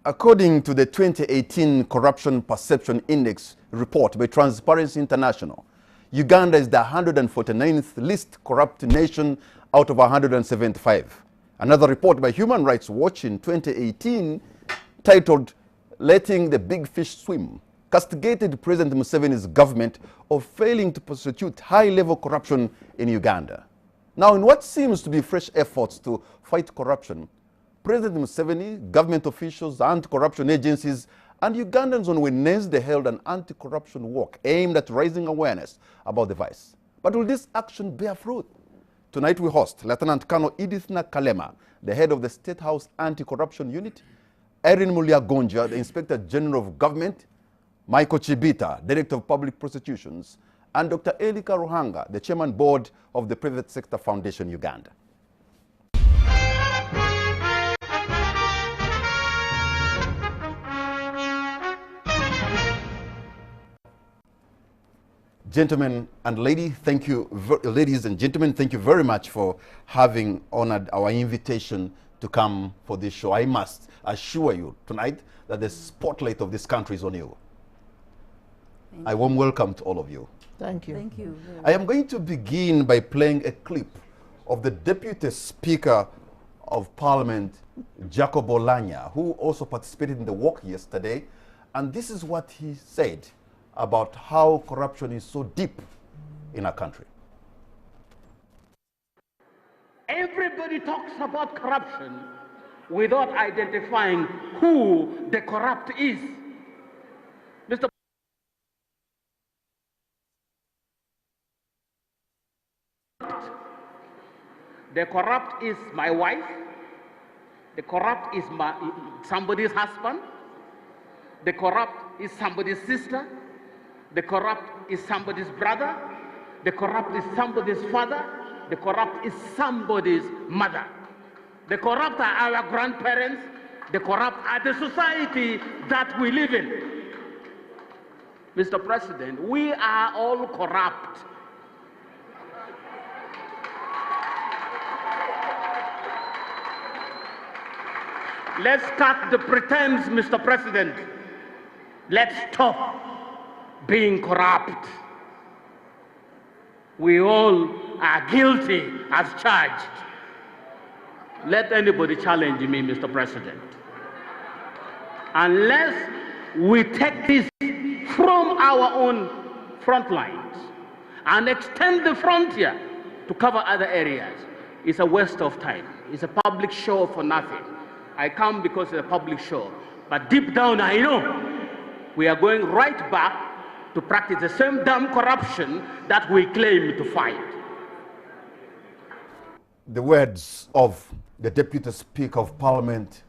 According to the 2018 Corruption Perception Index report by Transparency International, Uganda is the 149th least corrupt nation out of 175. Another report by Human Rights Watch in 2018, titled "Letting the Big Fish Swim," castigated President Museveni's government of failing to prosecute high-level corruption in Uganda. Now, in what seems to be fresh efforts to fight corruption, President Museveni, government officials, anti-corruption agencies, and Ugandans on Wednesday held an anti-corruption walk aimed at raising awareness about the vice. But will this action bear fruit? Tonight we host Lieutenant Col Edith Nakalema, the head of the Statehouse Anti-Corruption Unit, Irene Mulyagonja, the Inspector General of Government, Micheal Chibita, Director of Public Prosecutions, and Dr. Elly Karuhanga, the Chairman Board of the Private Sector Foundation, Uganda. Gentlemen and ladies, ladies and gentlemen, thank you very much for having honored our invitation to come for this show. I must assure you tonight that the spotlight of this country is on you. I warm welcome to all of you. Thank you. Thank you. I am going to begin by playing a clip of the Deputy Speaker of Parliament, Jacob Oulanyah, who also participated in the walk yesterday. And this is what he said about how corruption is so deep in our country. Everybody talks about corruption without identifying who the corrupt is. Mr. The corrupt is my wife. The corrupt is somebody's husband. The corrupt is somebody's sister. The corrupt is somebody's brother. The corrupt is somebody's father. The corrupt is somebody's mother. The corrupt are our grandparents. The corrupt are the society that we live in. Mr. President, we are all corrupt. Let's cut the pretense, Mr. President. Let's stop being corrupt. We all are guilty as charged. Let anybody challenge me, Mr. President. Unless we take this from our own front lines and extend the frontier to cover other areas, it's a waste of time. It's a public show for nothing. I come because it's a public show, but deep down I know we are going right back to practice the same damn corruption that we claim to fight. The words of the Deputy Speaker of Parliament,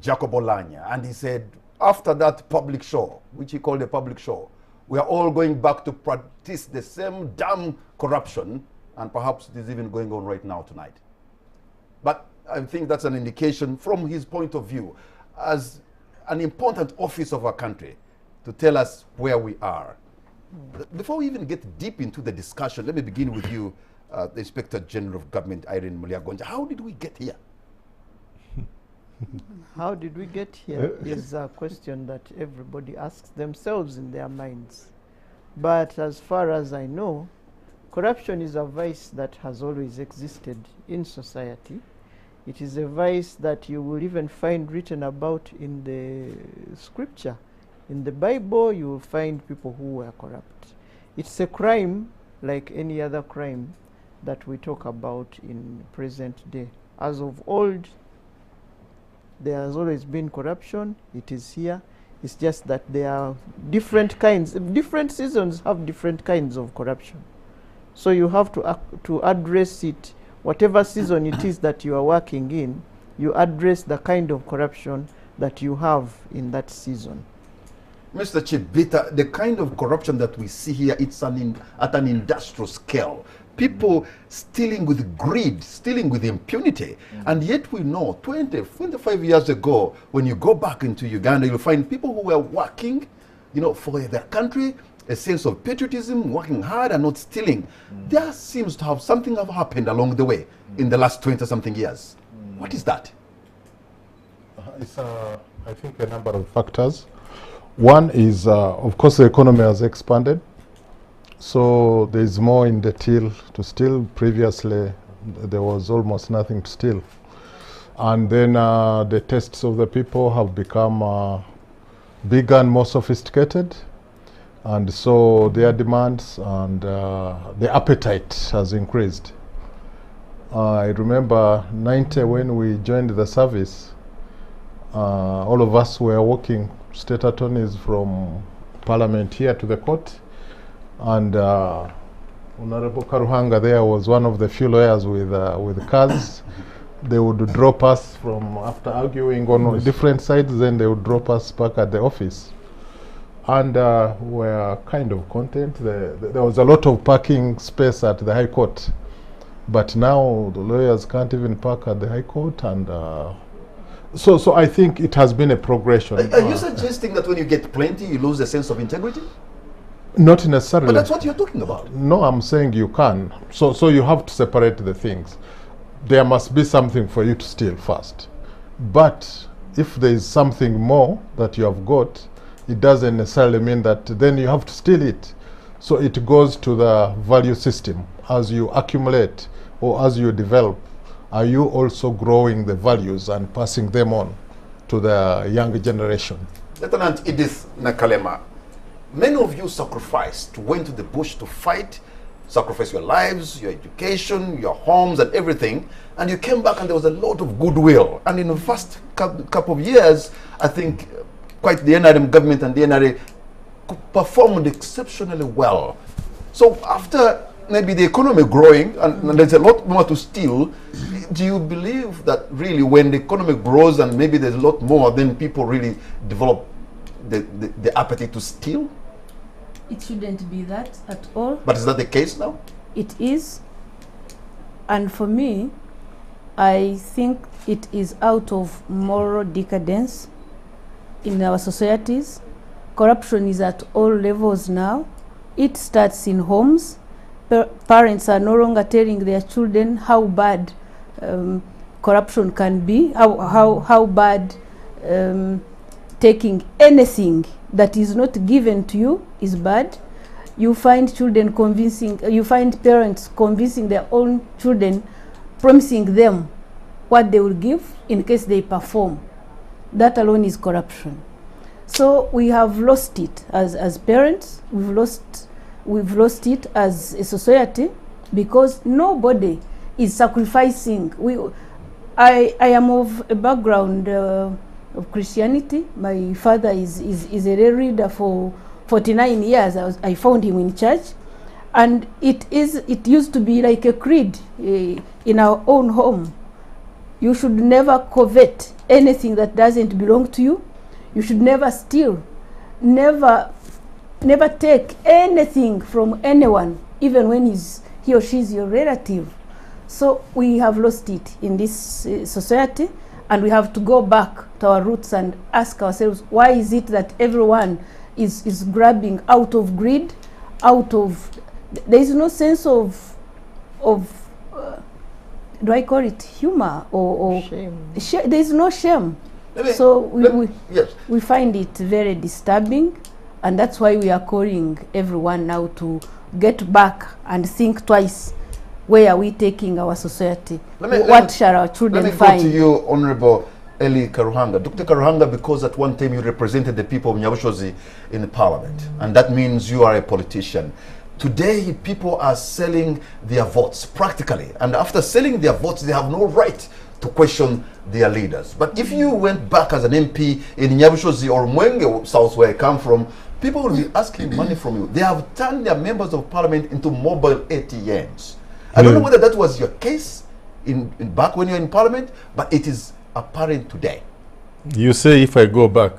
Jacob Oulanyah, and he said, after that public show, which he called a public show, we are all going back to practice the same damn corruption, and perhaps it is even going on right now tonight. But I think that's an indication from his point of view as an important office of our country to tell us where we are. Before we even get deep into the discussion, let me begin with you, the Inspector General of Government, Irene Mulyagonja. How did we get here? How did we get here is a question that everybody asks themselves in their minds. But as far as I know, corruption is a vice that has always existed in society. It is a vice that you will even find written about in the scripture. In the Bible, you will find people who were corrupt. It's a crime like any other crime that we talk about in present day. As of old, there has always been corruption. It is here. It's just that there are different kinds. Different seasons have different kinds of corruption. So you have to address it. Whatever season it is that you are working in, you address the kind of corruption that you have in that season. Mr. Chibita, the kind of corruption that we see here, it's at an industrial scale. People stealing with greed, stealing with impunity. And yet we know 25 years ago, when you go back into Uganda, you'll find people who were working, for their country, a sense of patriotism, working hard and not stealing. There seems to have something have happened along the way in the last 20-something years. What is that? It's a I think a number of factors. One is, of course, the economy has expanded. So there's more in the till to steal. Previously, there was almost nothing to steal. And then the tastes of the people have become bigger and more sophisticated. And so their demands and the appetite has increased. I remember 90 when we joined the service, all of us were walking state attorneys from Parliament here to the court. And Honorable Karuhanga there was one of the few lawyers with cars. They would drop us from, after arguing on different sides, then they would drop us back at the office. And we're kind of content. There was a lot of parking space at the High Court. But now the lawyers can't even park at the High Court. And so I think it has been a progression. Are you suggesting that when you get plenty, you lose a sense of integrity? Not necessarily. But that's what you're talking about. No, I'm saying you can. So you have to separate the things. There must be something for you to steal first. But if there is something more that you have got, it doesn't necessarily mean that then you have to steal it. So it goes to the value system. As you accumulate or as you develop, are you also growing the values and passing them on to the younger generation? Lieutenant Edith Nakalema, many of you sacrificed, went to the bush to fight, sacrificed your lives, your education, your homes and everything, and you came back and there was a lot of goodwill. And in the first couple of years, I think quite the NRM government and the NRA performed exceptionally well. So after maybe the economy growing and there's a lot more to steal, do you believe that really when the economy grows and maybe there's a lot more, then people really develop the appetite to steal? It shouldn't be that at all. But is that the case now? It is. And for me, I think it is out of moral decadence in our societies. Corruption is at all levels now. It starts in homes. Parents are no longer telling their children how bad corruption can be, how bad taking anything that is not given to you is bad. You find children you find parents convincing their own children, promising them what they will give in case they perform. That alone is corruption. So we have lost it as parents, we've lost it as a society, because nobody is sacrificing. I am of a background of Christianity. My father is a lay reader for 49 years. I found him in church, and it used to be like a creed in our own home. You should never covet anything that doesn't belong to you. You should never steal, never take anything from anyone, even when he or she is your relative. So we have lost it in this society, and we have to go back to our roots and ask ourselves, why is it that everyone is grabbing out of greed, there is no sense of do I call it humor or shame? There is no shame. So we find it very disturbing, and that's why we are calling everyone now to get back and think twice. Where are we taking our society? What shall our children find? Let me go to you, Honorable Elly Karuhanga. Dr. Karuhanga, because at one time you represented the people of Nyabushozi in the parliament, and that means you are a politician. Today, people are selling their votes, practically. And after selling their votes, they have no right to question their leaders. But if you went back as an MP in Nyabushozi or Mwenge South, where I come from, people will be asking money from you. They have turned their members of parliament into mobile ATMs. I don't know whether that was your case back when you were in parliament, but it is apparent today. You say if I go back,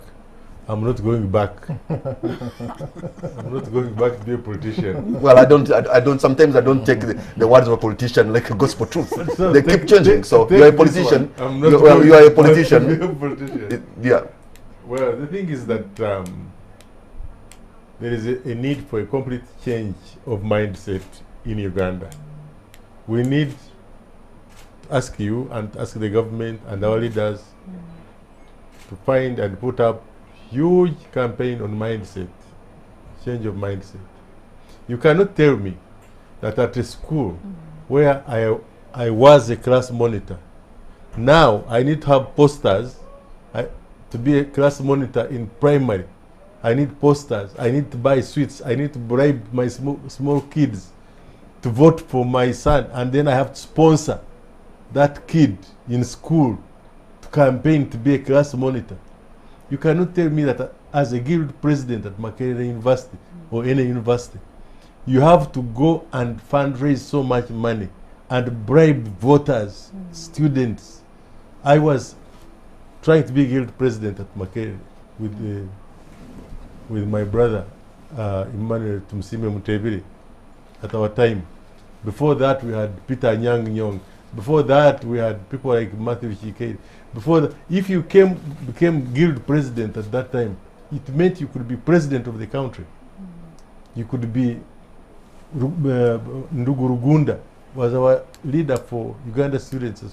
I'm not going back. I'm not going back to be a politician. Well, sometimes I don't take the words of a politician like a gospel truth. They keep changing. So you're a politician. You are a politician. Yeah. Well, the thing is that there is a need for a complete change of mindset in Uganda. We need to ask you and ask the government and our leaders to find and put up huge campaign on mindset, change of mindset. You cannot tell me that at a school where I was a class monitor, now I need to have posters to be a class monitor in primary. I need posters, I need to buy sweets, I need to bribe my small kids to vote for my son, and then I have to sponsor that kid in school to campaign to be a class monitor. You cannot tell me that as a guild president at Makerere University or any university, you have to go and fundraise so much money and bribe voters, students. I was trying to be guild president at Makerere with my brother Emmanuel Tumsime Mutebiri at our time. Before that we had Peter Nyang Nyong. Before that we had people like Matthew Chikedi. Before that, if you became guild president at that time, it meant you could be president of the country. You could be Ndugu Rugunda was our leader for Uganda students.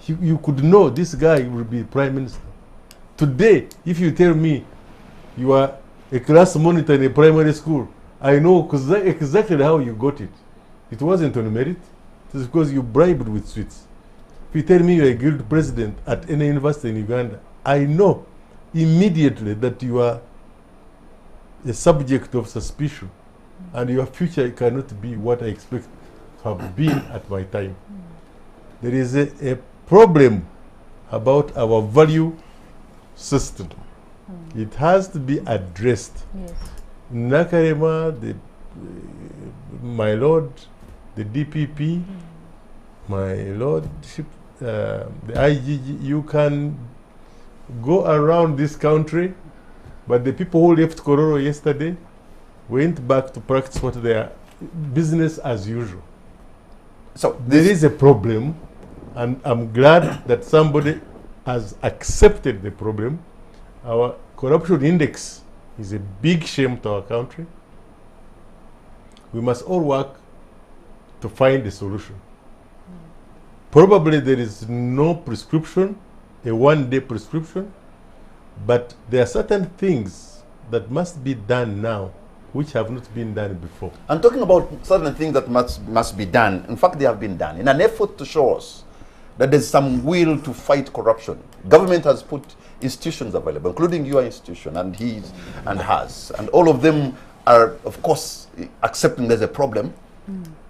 You could know this guy will be prime minister. Today, if you tell me you are a class monitor in a primary school, I know exactly how you got it. It wasn't on merit. It was because you bribed with sweets. If you tell me you're a guild president at any university in Uganda, I know immediately that you are a subject of suspicion and your future cannot be what I expect to have been at my time. There is a problem about our value system. It has to be addressed. Yes. Nakalema, my lord, the DPP, my lordship, the IGG, you can go around this country, but the people who left Kororo yesterday went back to practice what they are, business as usual. So there is a problem, and I'm glad that somebody has accepted the problem. Our corruption index is a big shame to our country. We must all work to find a solution. Probably there is no prescription, a one-day prescription, but there are certain things that must be done now which have not been done before. I'm talking about certain things that must be done. In fact, they have been done in an effort to show us that there's some will to fight corruption. Government has put institutions available, including your institution and his and hers, and all of them are, of course, accepting there's a problem,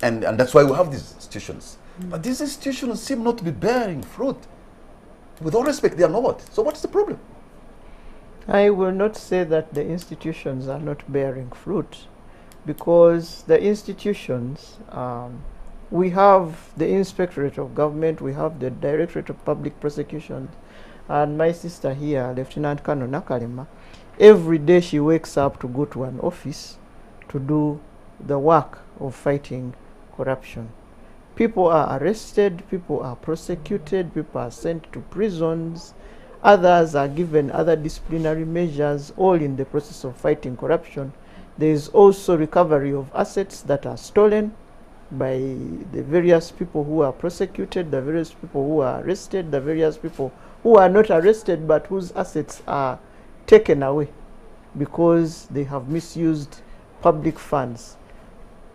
and that's why we have these institutions. But these institutions seem not to be bearing fruit. With all respect, they are not. So what's the problem? I will not say that the institutions are not bearing fruit, because the institutions, we have the Inspectorate of Government, we have the Directorate of Public Prosecution, and my sister here, Lieutenant Colonel Nakalema, every day she wakes up to go to an office to do the work of fighting corruption. People are arrested, people are prosecuted, people are sent to prisons, others are given other disciplinary measures, all in the process of fighting corruption. There is also recovery of assets that are stolen by the various people who are prosecuted, the various people who are arrested, the various people who are not arrested but whose assets are taken away because they have misused public funds.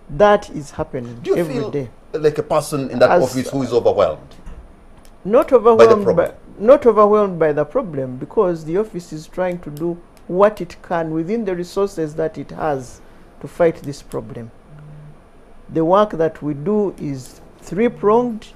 That is happening every day. Do you feel like a person in that office who is overwhelmed? Not overwhelmed by the problem, because the office is trying to do what it can within the resources that it has to fight this problem. The work that we do is three-pronged.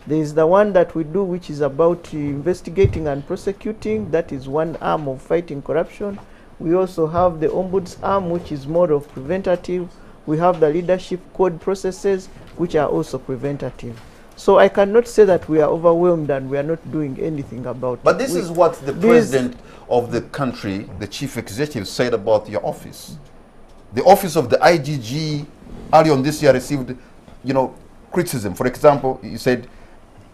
There is the one that we do which is about investigating and prosecuting. That is one arm of fighting corruption. We also have the ombuds arm, which is more of preventative. We have the leadership code processes, which are also preventative. So I cannot say that we are overwhelmed and we are not doing anything about it. But this is what the president of the country, the chief executive, said about your office. The office of the IGG early on this year received, criticism. For example, he said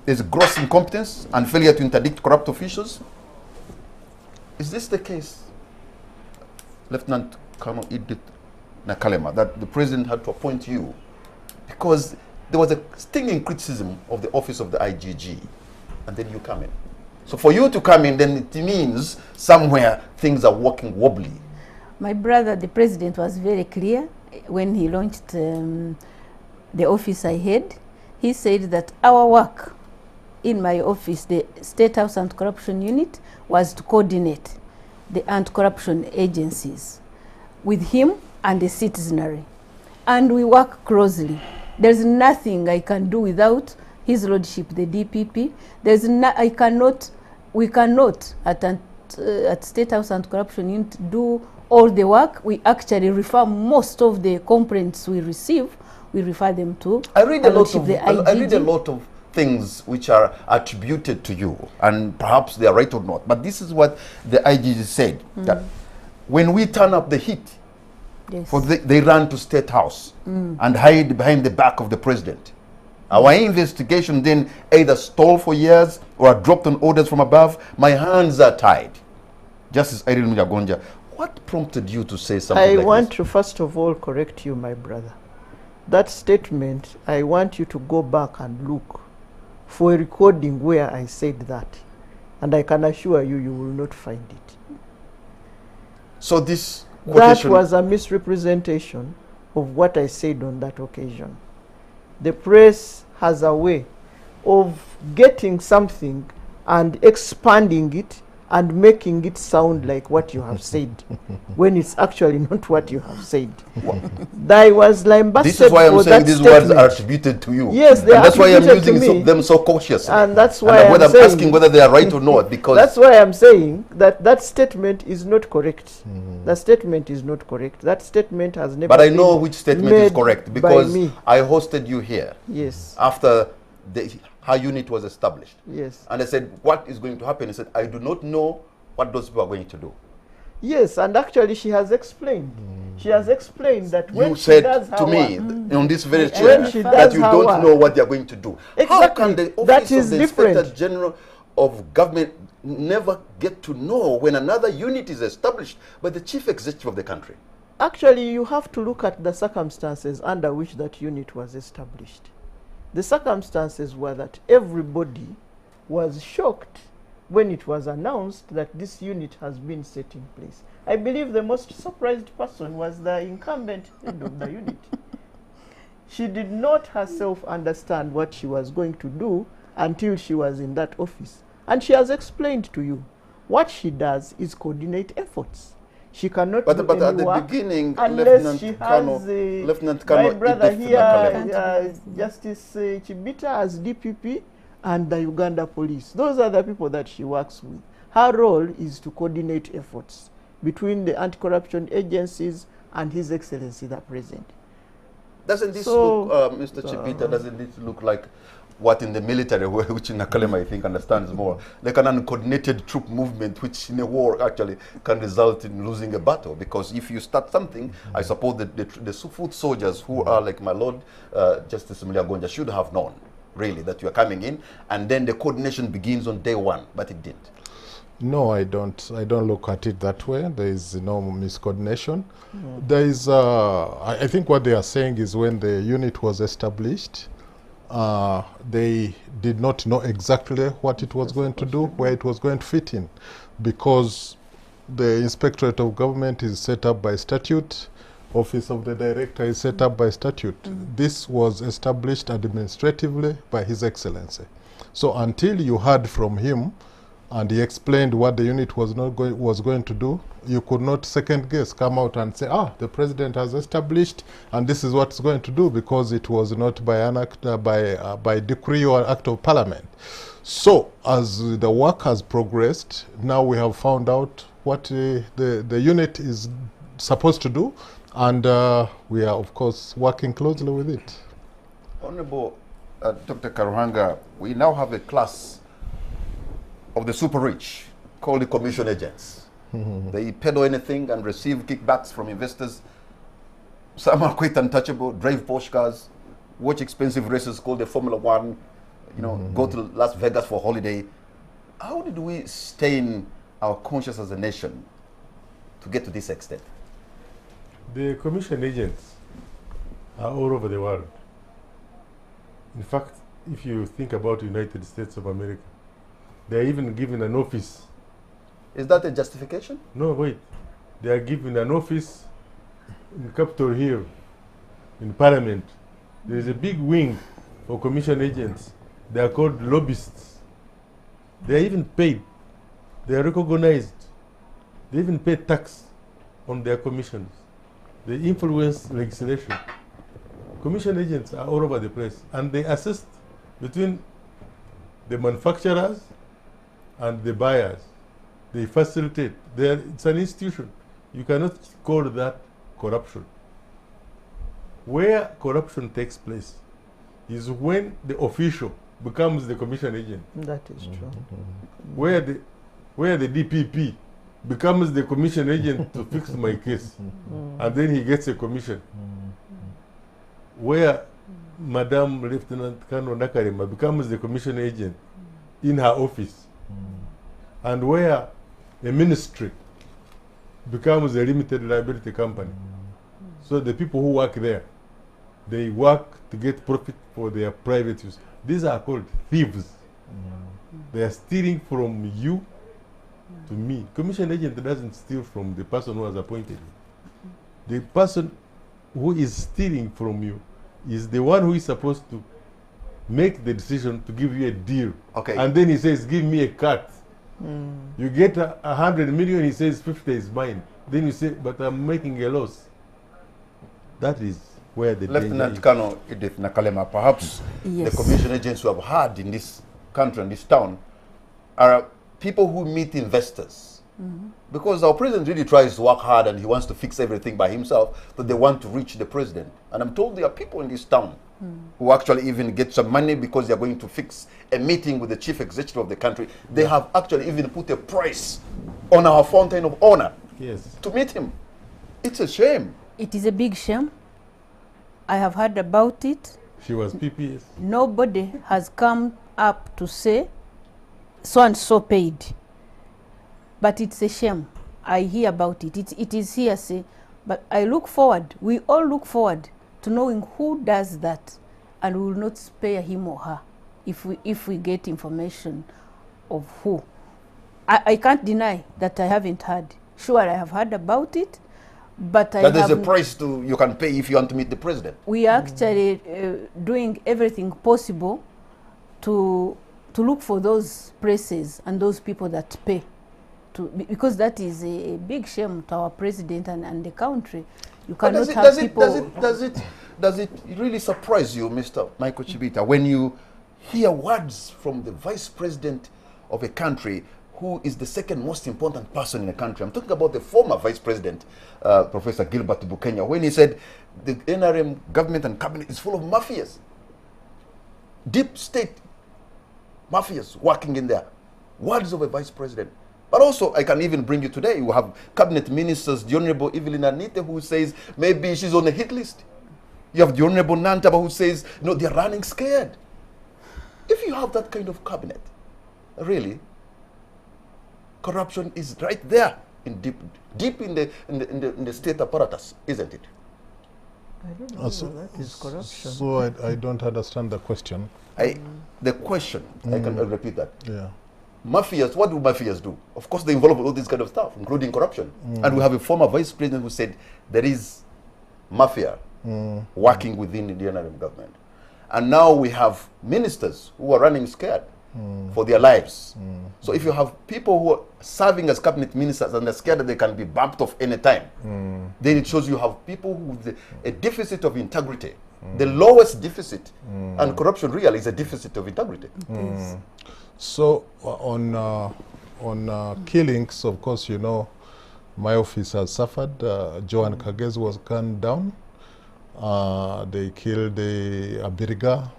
there's gross incompetence and failure to interdict corrupt officials. Is this the case, Lieutenant Colonel Edith Nakalema, that the president had to appoint you because there was a stinging criticism of the office of the IGG, and then you come in? So for you to come in, then it means somewhere things are working wobbly. My brother, the president, was very clear when he launched the office I had. He said that our work in my office, the Statehouse Anti-Corruption Unit, was to coordinate the anti-corruption agencies with him and the citizenry. And we work closely. There's nothing I can do without His Lordship, the DPP. We cannot at Statehouse Anti-Corruption Unit do all the work. We actually refer most of the complaints we receive, we refer them to I read a lot IGG. of things which are attributed to you, and perhaps they are right or not. But this is what the IGG said, that when we turn up the heat, Yes. they run to State House and hide behind the back of the president. Our investigation then either stall for years or are dropped on orders from above. My hands are tied. Justice Irene Mulyagonja, what prompted you to say something like this? I want to first of all correct you, my brother. That statement, I want you to go back and look for a recording where I said that. And I can assure you, you will not find it. So this That quotation was a misrepresentation of what I said on that occasion. The press has a way of getting something and expanding it and making it sound like what you have said when it's actually not what you have said. I was lambasted this is why I'm for saying that these words statement. are attributed to you. Yes, they and are that's why I'm attributed to using me. them so cautiously. And that's why I'm I'm saying, asking whether they are right or not, because that's why I'm saying that that statement is not correct. That statement is not correct. That statement has never but I been know which statement is made correct, by because me. I hosted you here Yes, after her unit was established. yes. And I said, what is going to happen? He said, I do not know what those people are going to do. Yes, and actually she has explained. She has explained that when You she said does her to me work, on this very when chair she that does you her don't work. know what they are going to do. How Exactly. can the That office is of the different. Inspector General of Government never get to know when another unit is established by the chief executive of the country? actually you have to look at the circumstances under which that unit was established. The circumstances were that everybody was shocked when it was announced that this unit has been set in place. I believe the most surprised person was the incumbent head of the unit. She did not herself understand what she was going to do until she was in that office. And she has explained to you. What she does is coordinate efforts. She cannot do But any at the work beginning, unless she Lieutenant has Colonel my brother Edith here, Nakalema. Justice Chibita as DPP, and the Uganda police. Those are the people that she works with. Her role is to coordinate efforts between the anti-corruption agencies and His Excellency the President. Doesn't this So, look, Mr. Chibita, doesn't this look like what in the military, which Nakalema I think understands more, like an uncoordinated troop movement, which in a war actually can result in losing a battle? Because if you start something, I suppose that the foot soldiers who are like my Lord Justice Mulyagonja should have known, really, that you are coming in, and then the coordination begins on day one, but it didn't. No, I don't look at it that way. There is no miscoordination. There is, I think what they are saying is when the unit was established, they did not know exactly what it was going to do, where it was going to fit in, because the Inspectorate of Government is set up by statute, Office of the Director is set up by statute. This was established administratively by His Excellency. So until you heard from him and he explained what the unit was going to do, you could not second guess, come out and say, the president has established and this is what it's going to do, because it was not by an act, by decree or act of parliament. So as the work has progressed, now we have found out what the unit is supposed to do, and we are of course working closely with it. Honorable Dr. Karuhanga, we now have a class of the super rich called the commission agents. They peddle anything and receive kickbacks from investors. Some are quite untouchable, drive Porsche cars, watch expensive races called the Formula One, go to Las Vegas for holiday. How did we stain our conscience as a nation to get to this extent? The commission agents are all over the world. In fact, if you think about the United States of America, They are even given an office. Is that a justification? No, wait. They are given an office in Capitol Hill, in Parliament. There is a big wing for commission agents. They are called lobbyists. They are even paid. They are recognized. They even pay tax on their commissions. They influence legislation. Commission agents are all over the place, and they assist between the manufacturers and the buyers. They facilitate. It's an institution. You cannot call that corruption. Where corruption takes place is when the official becomes the commission agent. That is true. Where the DPP becomes the commission agent to fix my case, and then he gets a commission. Where Madam Lieutenant Col Nakalema becomes the commission agent in her office, and where a ministry becomes a limited liability company. So the people who work there, they work to get profit for their private use. These are called thieves. They are stealing from you to me. Commission agent doesn't steal from the person who has appointed you. The person who is stealing from you is the one who is supposed to make the decision to give you a deal. Okay. And then he says, give me a cut. You get 100 million, he says 50 is mine. Then you say, but I'm making a loss. That is where the Lieutenant Col Edith Nakalema, perhaps Yes. the commission agents who have had in this country and this town are people who meet investors. Because our president really tries to work hard and he wants to fix everything by himself, but they want to reach the president. And I'm told there are people in this town who actually even get some money because they're going to fix a meeting with the chief executive of the country. They have actually even put a price on our fountain of honor to meet him. It's a shame. It is a big shame. I have heard about it. She was PPS. Nobody has come up to say so and so paid. But it's a shame. I hear about it. It is hearsay. But I look forward, we all look forward to knowing who does that, and we will not spare him or her if we get information of who. I can't deny that I haven't heard. Sure, I have heard about it, but I That there's a haven't. price you can pay if you want to meet the president. We are actually doing everything possible to look for those places and those people that pay, because that is a big shame to our president and the country. You cannot have people. Does it really surprise you, Mr. Michael Chibita, when you hear words from the vice president of a country who is the second most important person in the country? I'm talking about the former vice president, Professor Gilbert Bukenya, when he said the NRM government and cabinet is full of mafias, deep state mafias working in there. Words of a vice president. But also, I can even bring you today, you have cabinet ministers, the Honorable Evelyn Anite, who says maybe she's on the hit list. You have the Honorable Nantaba, who says, no, they're running scared. If you have that kind of cabinet, really, corruption is right there, in deep in the state apparatus, isn't it? I don't know that is corruption. So I don't understand the question. The question, I can repeat that. Yeah. Mafias, what do mafias do? Of course, they involve all this kind of stuff, including corruption. And we have a former vice president who said there is mafia working within the NRM government. And now we have ministers who are running scared for their lives. So if you have people who are serving as cabinet ministers and they're scared that they can be bumped off any time, then it shows you have people with a deficit of integrity. The lowest deficit, and corruption really is a deficit of integrity. So on killings, of course, you know, my office has suffered. Joan Kagezi was gunned down. They killed the Abiriga.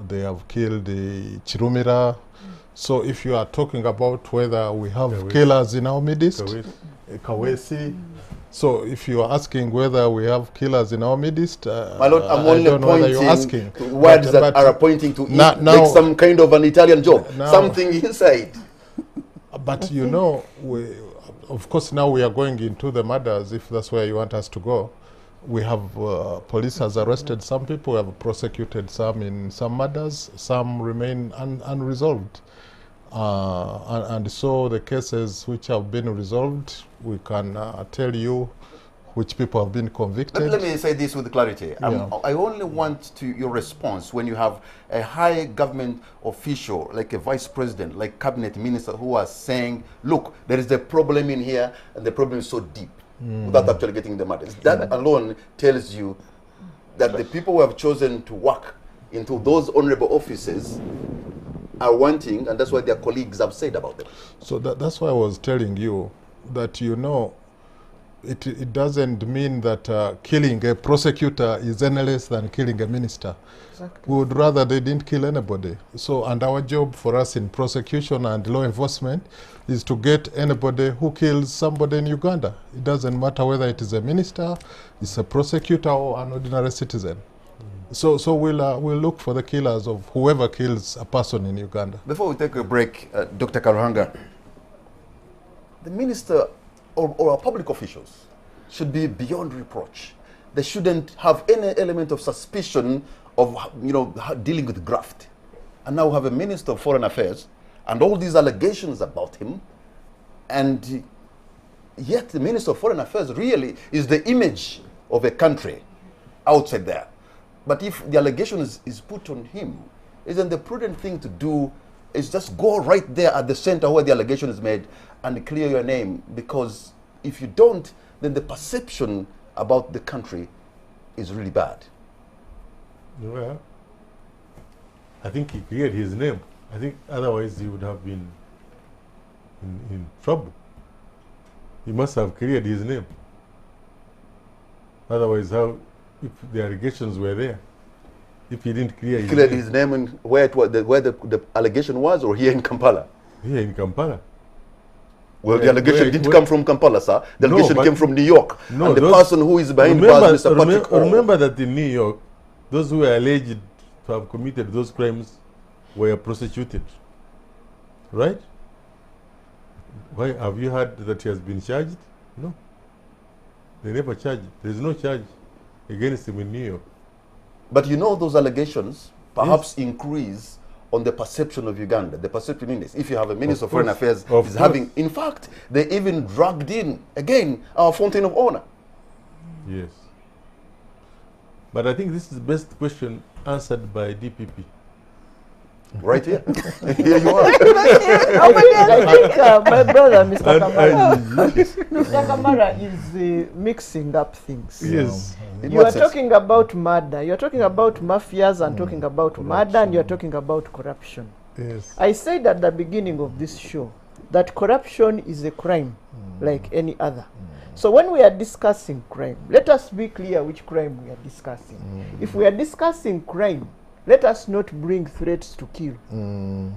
They have killed the Chirumira. So if you are talking about whether we have killers in our midst, Kawesi. So if you are asking whether we have killers in our midst, My Lord, I'm I only don't know whether you're pointing asking. to words that are pointing to like some kind of an Italian job, something inside. But you know, of course now we are going into the murders, if that's where you want us to go. We have, police has arrested some people, we have prosecuted some in some murders, some remain unresolved. And so the cases which have been resolved, we can tell you which people have been convicted. Let me say this with clarity. I only want your response when you have a high government official, like a vice president, like cabinet minister, who are saying, look, there is a problem in here, and the problem is so deep, without actually getting the matters. That alone tells you that the people who have chosen to work into those honorable offices are wanting, and that's what their colleagues have said about them. So that's why I was telling you that, you know, it doesn't mean that killing a prosecutor is any less than killing a minister. Exactly. We would rather they didn't kill anybody. So, and our job for us in prosecution and law enforcement is to get anybody who kills somebody in Uganda. It doesn't matter whether it is a minister, it's a prosecutor, or an ordinary citizen. So we'll look for the killers of whoever kills a person in Uganda. Before we take a break, Dr. Karuhanga, the minister or our public officials should be beyond reproach. They shouldn't have any element of suspicion of, you know, dealing with graft. And now we have a minister of foreign affairs and all these allegations about him, and yet the minister of foreign affairs really is the image of a country outside there. But if the allegation is put on him, isn't the prudent thing to do is just go right there at the center where the allegation is made and clear your name? Because if you don't, then the perception about the country is really bad. Well, I think he cleared his name. I think otherwise he would have been in trouble. He must have cleared his name. Otherwise, how, if the allegations were there, if he didn't clear his Cleared name? his name and where the allegation was, or here in Kampala? Here in Kampala. Well, the allegation didn't come from Kampala, sir. The allegation came from New York. No, and the person who is behind bars, Mr. Patrick Hall. Remember that in New York, those who were alleged to have committed those crimes were prosecuted. Right? Why, have you heard that he has been charged? No. They never charged. There is no charge against him in New York. But you know, those allegations perhaps increase on the perception of Uganda, the perception index. If you have a minister of foreign affairs is having, in fact, they even dragged in, again, our fountain of honor. Yes. But I think this is the best question answered by DPP. Right here. Here you are. I think my brother, Mr. Kamara, Mr. Kamara is mixing up things. Yes. You are talking about murder, you are talking about mafias, and talking about murder, and you are talking about corruption. Yes. I said at the beginning of this show that corruption is a crime like any other. So when we are discussing crime, let us be clear which crime we are discussing. If we are discussing crime, let us not bring threats to kill.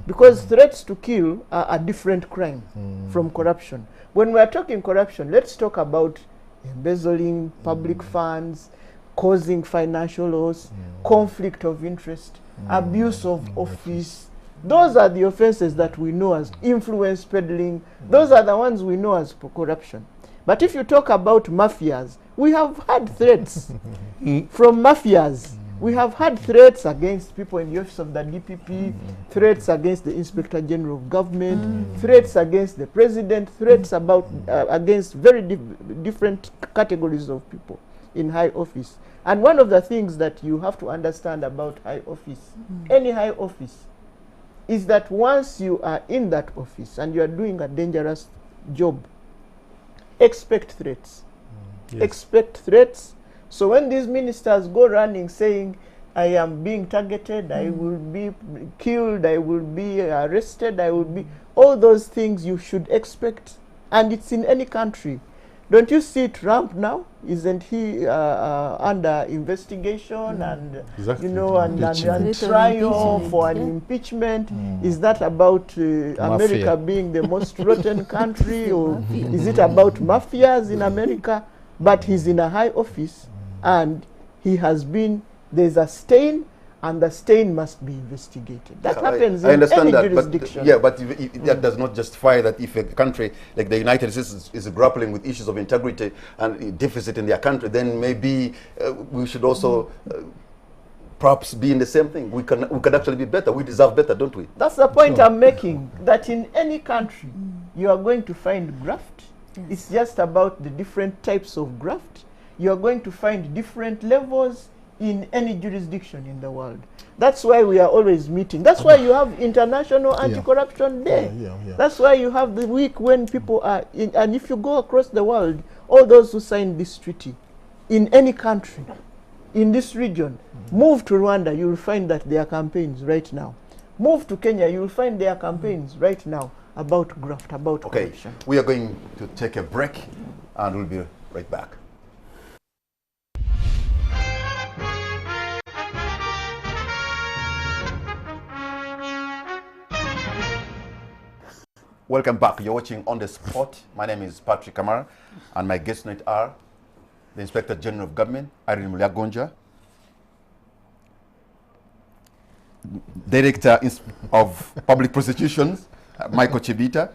Because threats to kill are a different crime from corruption. When we are talking corruption, let's talk about embezzling public funds, causing financial loss, conflict of interest, abuse of office. Those are the offenses that we know as influence peddling. Those are the ones we know as corruption. But if you talk about mafias, we have had threats from mafias. We have had threats against people in the office of the DPP, threats against the Inspector General of Government, threats against the President, threats about against very different categories of people in high office. And one of the things that you have to understand about high office, any high office, is that once you are in that office and you are doing a dangerous job, expect threats. Yes. Expect threats. So when these ministers go running saying, I am being targeted, I will be killed, I will be arrested, I will be, all those things you should expect. And it's in any country. Don't you see Trump now? Isn't he under investigation and, Exactly. you know, and trial for an impeachment? Is that about America being the most rotten country, or is it about mafias in America? But he's in a high office, and he has been, there's a stain, and the stain must be investigated. That happens in any jurisdiction. But that does not justify that if a country like the United States is grappling with issues of integrity and deficit in their country, then maybe we should also perhaps being the same thing. We can actually be better. We deserve better, don't we? That's the point I'm making, that in any country, you are going to find graft. Yes. It's just about the different types of graft. You are going to find different levels in any jurisdiction in the world. That's why we are always meeting. That's why you have International Anti-Corruption Day. That's why you have the week when people are in, and if you go across the world, all those who signed this treaty, in any country, in this region, move to Rwanda, you will find that there are campaigns right now. Move to Kenya, you will find there are campaigns right now about graft, about corruption. We are going to take a break and we'll be right back. Welcome back. You're watching On the Spot. My name is Patrick Kamara, and my guests tonight are the Inspector General of Government, Irene Mulyagonja, Director of Public Prosecutions, Micheal Chibita,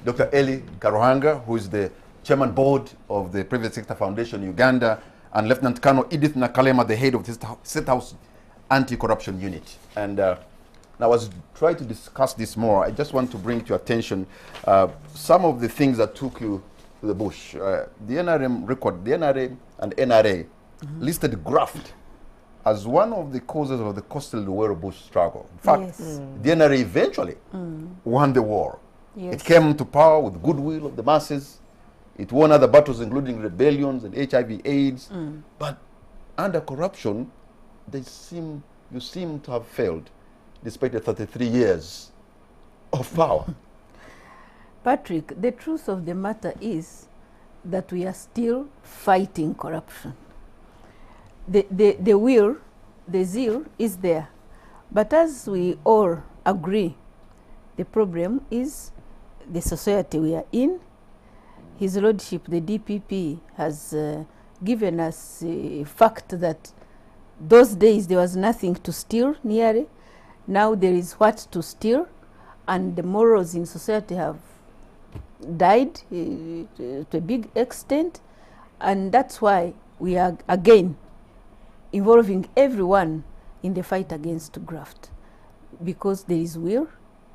Dr. Elly Karuhanga, who is the Chairman Board of the Private Sector Foundation Uganda, and Lieutenant Col Edith Nakalema, the head of the Statehouse Anti-Corruption Unit. And now, as we try to discuss this more, I just want to bring to your attention some of the things that took you to the bush. The NRM record, the NRA and NRA listed graft as one of the causes of the Coastal Luwero Bush struggle. In fact, the NRA eventually won the war. Yes. It came to power with goodwill of the masses. It won other battles, including rebellions and HIV/AIDS. But under corruption, you seem to have failed, despite the 33 years of power. Patrick, the truth of the matter is that we are still fighting corruption. The will, the zeal is there. But as we all agree, the problem is the society we are in. His Lordship, the DPP, has given us a fact that those days there was nothing to steal nearly. Now there is what to steal, and the morals in society have died to a big extent, and that's why we are again involving everyone in the fight against graft, because there is will,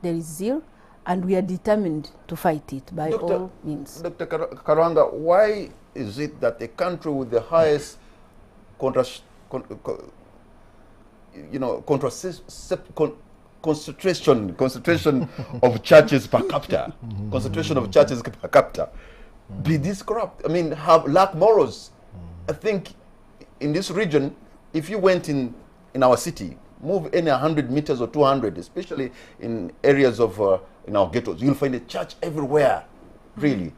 there is zeal, and we are determined to fight it by all means. Dr. Karuhanga, why is it that a country with the highest concentration of churches per capita, be this corrupt? I mean, lack morals. I think in this region, if you went in our city, move any 100 meters or 200, especially in areas of in our ghettos, you'll find a church everywhere. Really,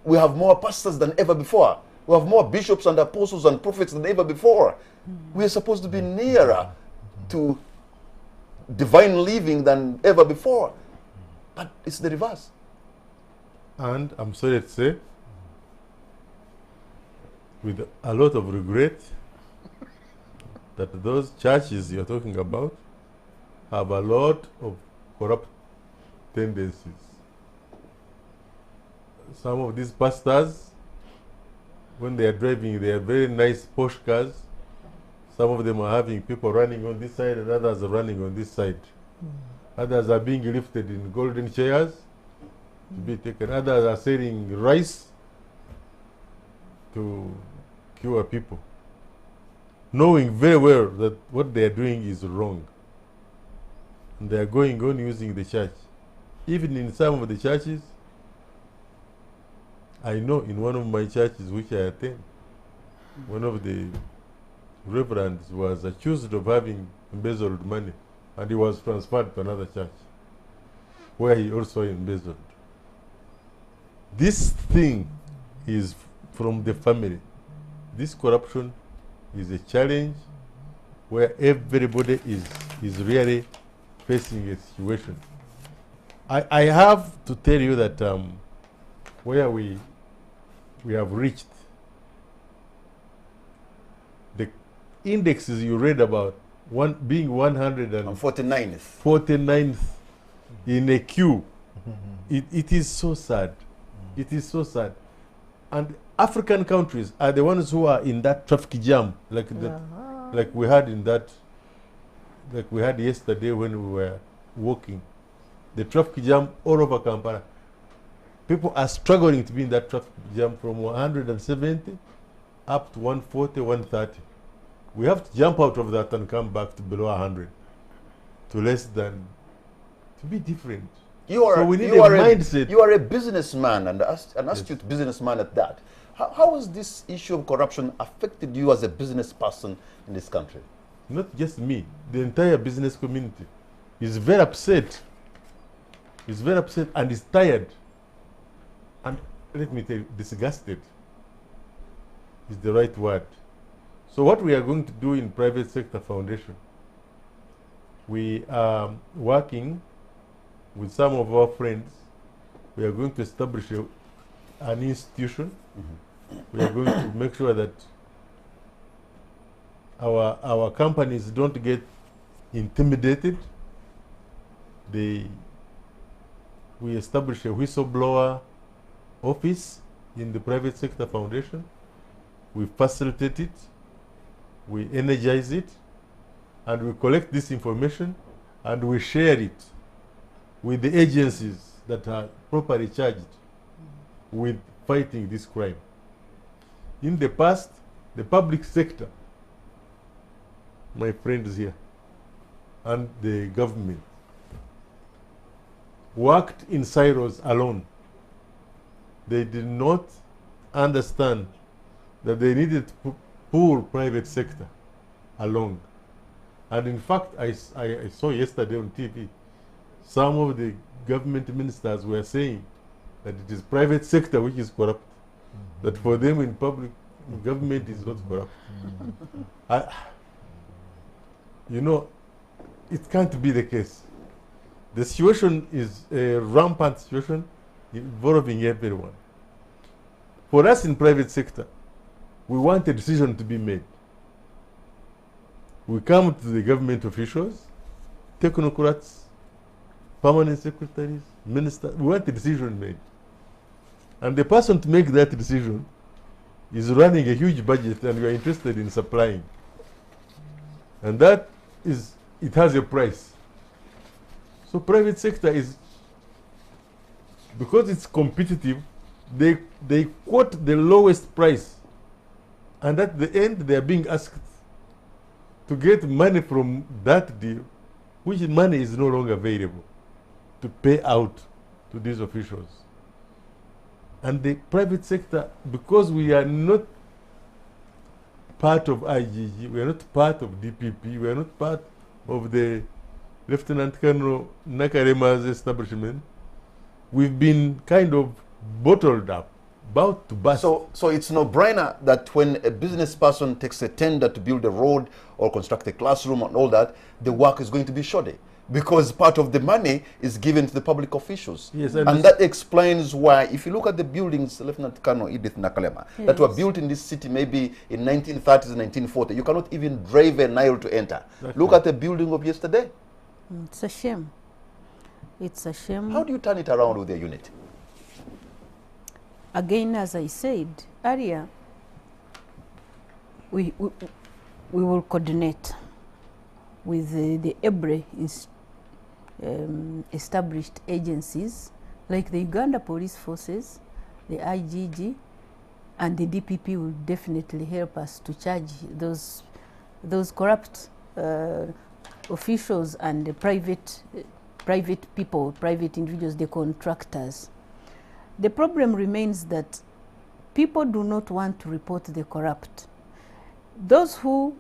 we have more pastors than ever before. We have more bishops and apostles and prophets than ever before. We are supposed to be nearer to divine living than ever before, but it's the reverse. And I'm sorry to say, with a lot of regret, that those churches you're talking about have a lot of corrupt tendencies. Some of these pastors, when they are driving their very nice Porsche cars, some of them are having people running on this side and others are running on this side. Others are being lifted in golden chairs to be taken. Others are selling rice to cure people, knowing very well that what they are doing is wrong. And they are going on using the church. Even in some of the churches, I know in one of my churches which I attend, one of the reverends was accused of having embezzled money, and he was transferred to another church where he also embezzled. This thing is from the family. This corruption is a challenge where everybody is really facing a situation. I have to tell you that where we have reached, the indexes you read about, being 149th in a queue, it is so sad. It is so sad. And African countries are the ones who are in that traffic jam, like we had in that like we had yesterday when we were walking, the traffic jam all over Kampala. People are struggling to be in that traffic jam from 170 up to 140, 130. We have to jump out of that and come back to below 100, to less than, to be different. You are, so we need you a are mindset. You are a businessman, and an astute businessman at that. How has this issue of corruption affected you as a business person in this country? Not just me, the entire business community is very upset. Is very upset and is tired. And let me tell you, disgusted is the right word. So what we are going to do in Private Sector Foundation, we are working with some of our friends. We are going to establish an institution. We are going to make sure that our companies don't get intimidated. We establish a whistleblower office in the Private Sector Foundation. We facilitate it, we energize it, and we collect this information and we share it with the agencies that are properly charged with fighting this crime. In the past, the public sector, my friends here, and the government worked in silos alone. They did not understand that they needed to pull private sector along. And in fact, I saw yesterday on TV, some of the government ministers were saying that it is private sector which is corrupt. That for them in public, government is not corrupt. You know, it can't be the case. The situation is a rampant situation involving everyone. For us in private sector, we want a decision to be made. We come to the government officials, technocrats, permanent secretaries, ministers, we want a decision made. And the person to make that decision is running a huge budget and we are interested in supplying. And that is, it has a price. So private sector is, because it's competitive, they quote the lowest price. And at the end, they are being asked to get money from that deal, which money is no longer available to pay out to these officials. And the private sector, because we are not part of IGG, we are not part of DPP, we are not part of the Lieutenant Colonel Nakalema's establishment, we've been kind of bottled up, about to burst. So it's no-brainer that when a business person takes a tender to build a road or construct a classroom and all that, the work is going to be shoddy, because part of the money is given to the public officials. Yes, and that explains why, if you look at the buildings, Lieutenant Colonel Edith Nakalema, that were built in this city maybe in 1930s and 1940, you cannot even drive a Nile to enter. Look at the building of yesterday. It's a shame. It's a shame. How do you turn it around with a unit? Again, as I said earlier, we will coordinate with the EBRE established agencies like the Uganda Police Forces, the IGG, and the DPP will definitely help us to charge those corrupt officials and the private people, private individuals, the contractors. The problem remains that people do not want to report the corrupt. Those who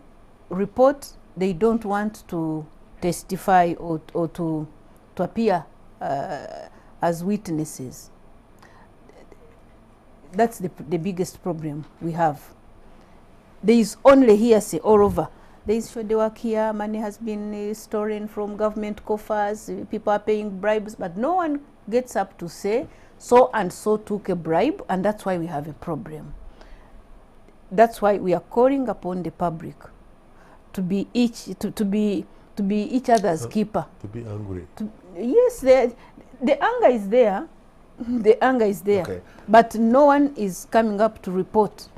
report, they don't want to testify or to appear as witnesses. That's the biggest problem we have. There is only hearsay all over. There is show the work here, money has been stolen from government coffers, people are paying bribes, but no one gets up to say, so and so took a bribe, and that's why we have a problem. That's why we are calling upon the public to be each other's keeper. To be angry. Yes, the anger is there. The anger is there, okay. But no one is coming up to report.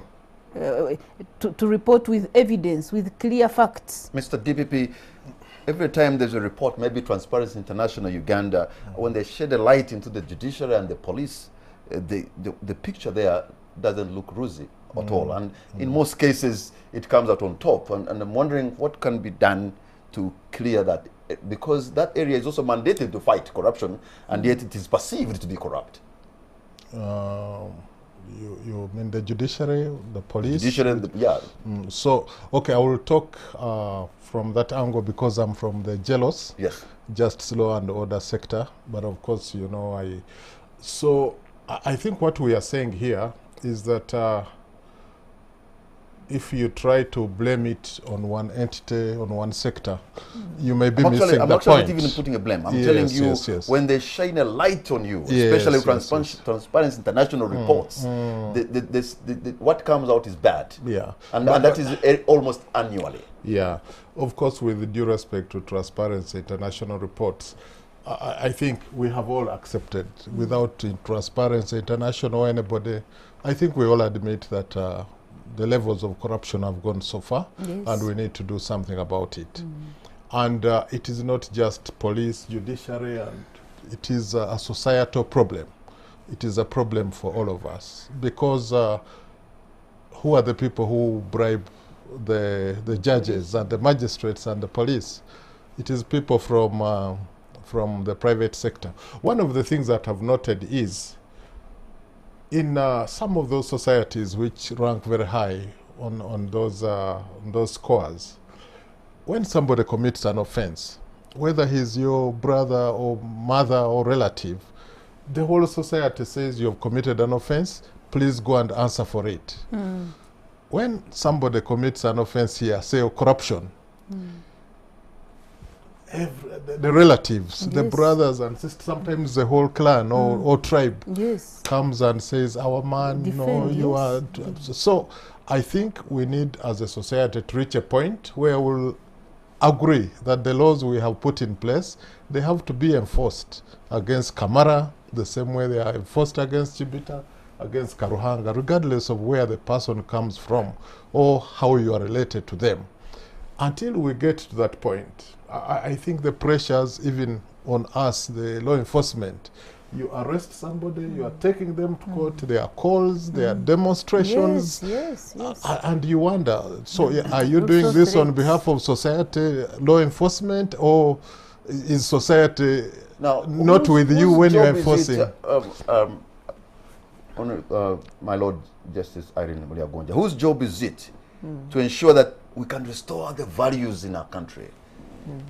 To report with evidence, with clear facts. Mr. DPP, every time there's a report, maybe Transparency International Uganda, when they shed a light into the judiciary and the police, the picture there doesn't look rosy at all. And in most cases, it comes out on top. And I'm wondering what can be done to clear that, because that area is also mandated to fight corruption, and yet it is perceived to be corrupt. You mean the judiciary, the police? Judiciary, yeah. So, okay, I will talk from that angle because I'm from the JELOS, Yes. Just Law and Order sector. But of course, you know, I think what we are saying here is that if you try to blame it on one entity, on one sector, you may be missing the point. I'm actually not even putting a blame. I'm telling you, when they shine a light on you, especially Transparency International reports, what comes out is bad. Yeah. And that is almost annually. Yeah. Of course, with due respect to Transparency International reports, I think we have all accepted, without Transparency International or anybody, I think we all admit that the levels of corruption have gone so far, and we need to do something about it. And it is not just police, judiciary, and it is a societal problem. It is a problem for all of us, because who are the people who bribe the judges and the magistrates and the police? It is people from the private sector. One of the things that I've noted is, in some of those societies which rank very high on those scores, when somebody commits an offense, whether he's your brother or mother or relative, the whole society says you have committed an offense, please go and answer for it. When somebody commits an offense here, say corruption, the relatives, the brothers and sisters, sometimes the whole clan or tribe comes and says, our man, you are. So I think we need, as a society, to reach a point where we'll agree that the laws we have put in place, they have to be enforced against Kamara the same way they are enforced against Chibita, against Karuhanga, regardless of where the person comes from or how you are related to them. Until we get to that point, I think the pressures, even on us, the law enforcement, you arrest somebody, you are taking them to court, there are calls, there are demonstrations, and you wonder, so are you doing this on behalf of society, law enforcement, or is society not with you when you are enforcing? My Lord Justice Irene Mulyagonja, whose job is it to ensure that we can restore the values in our country?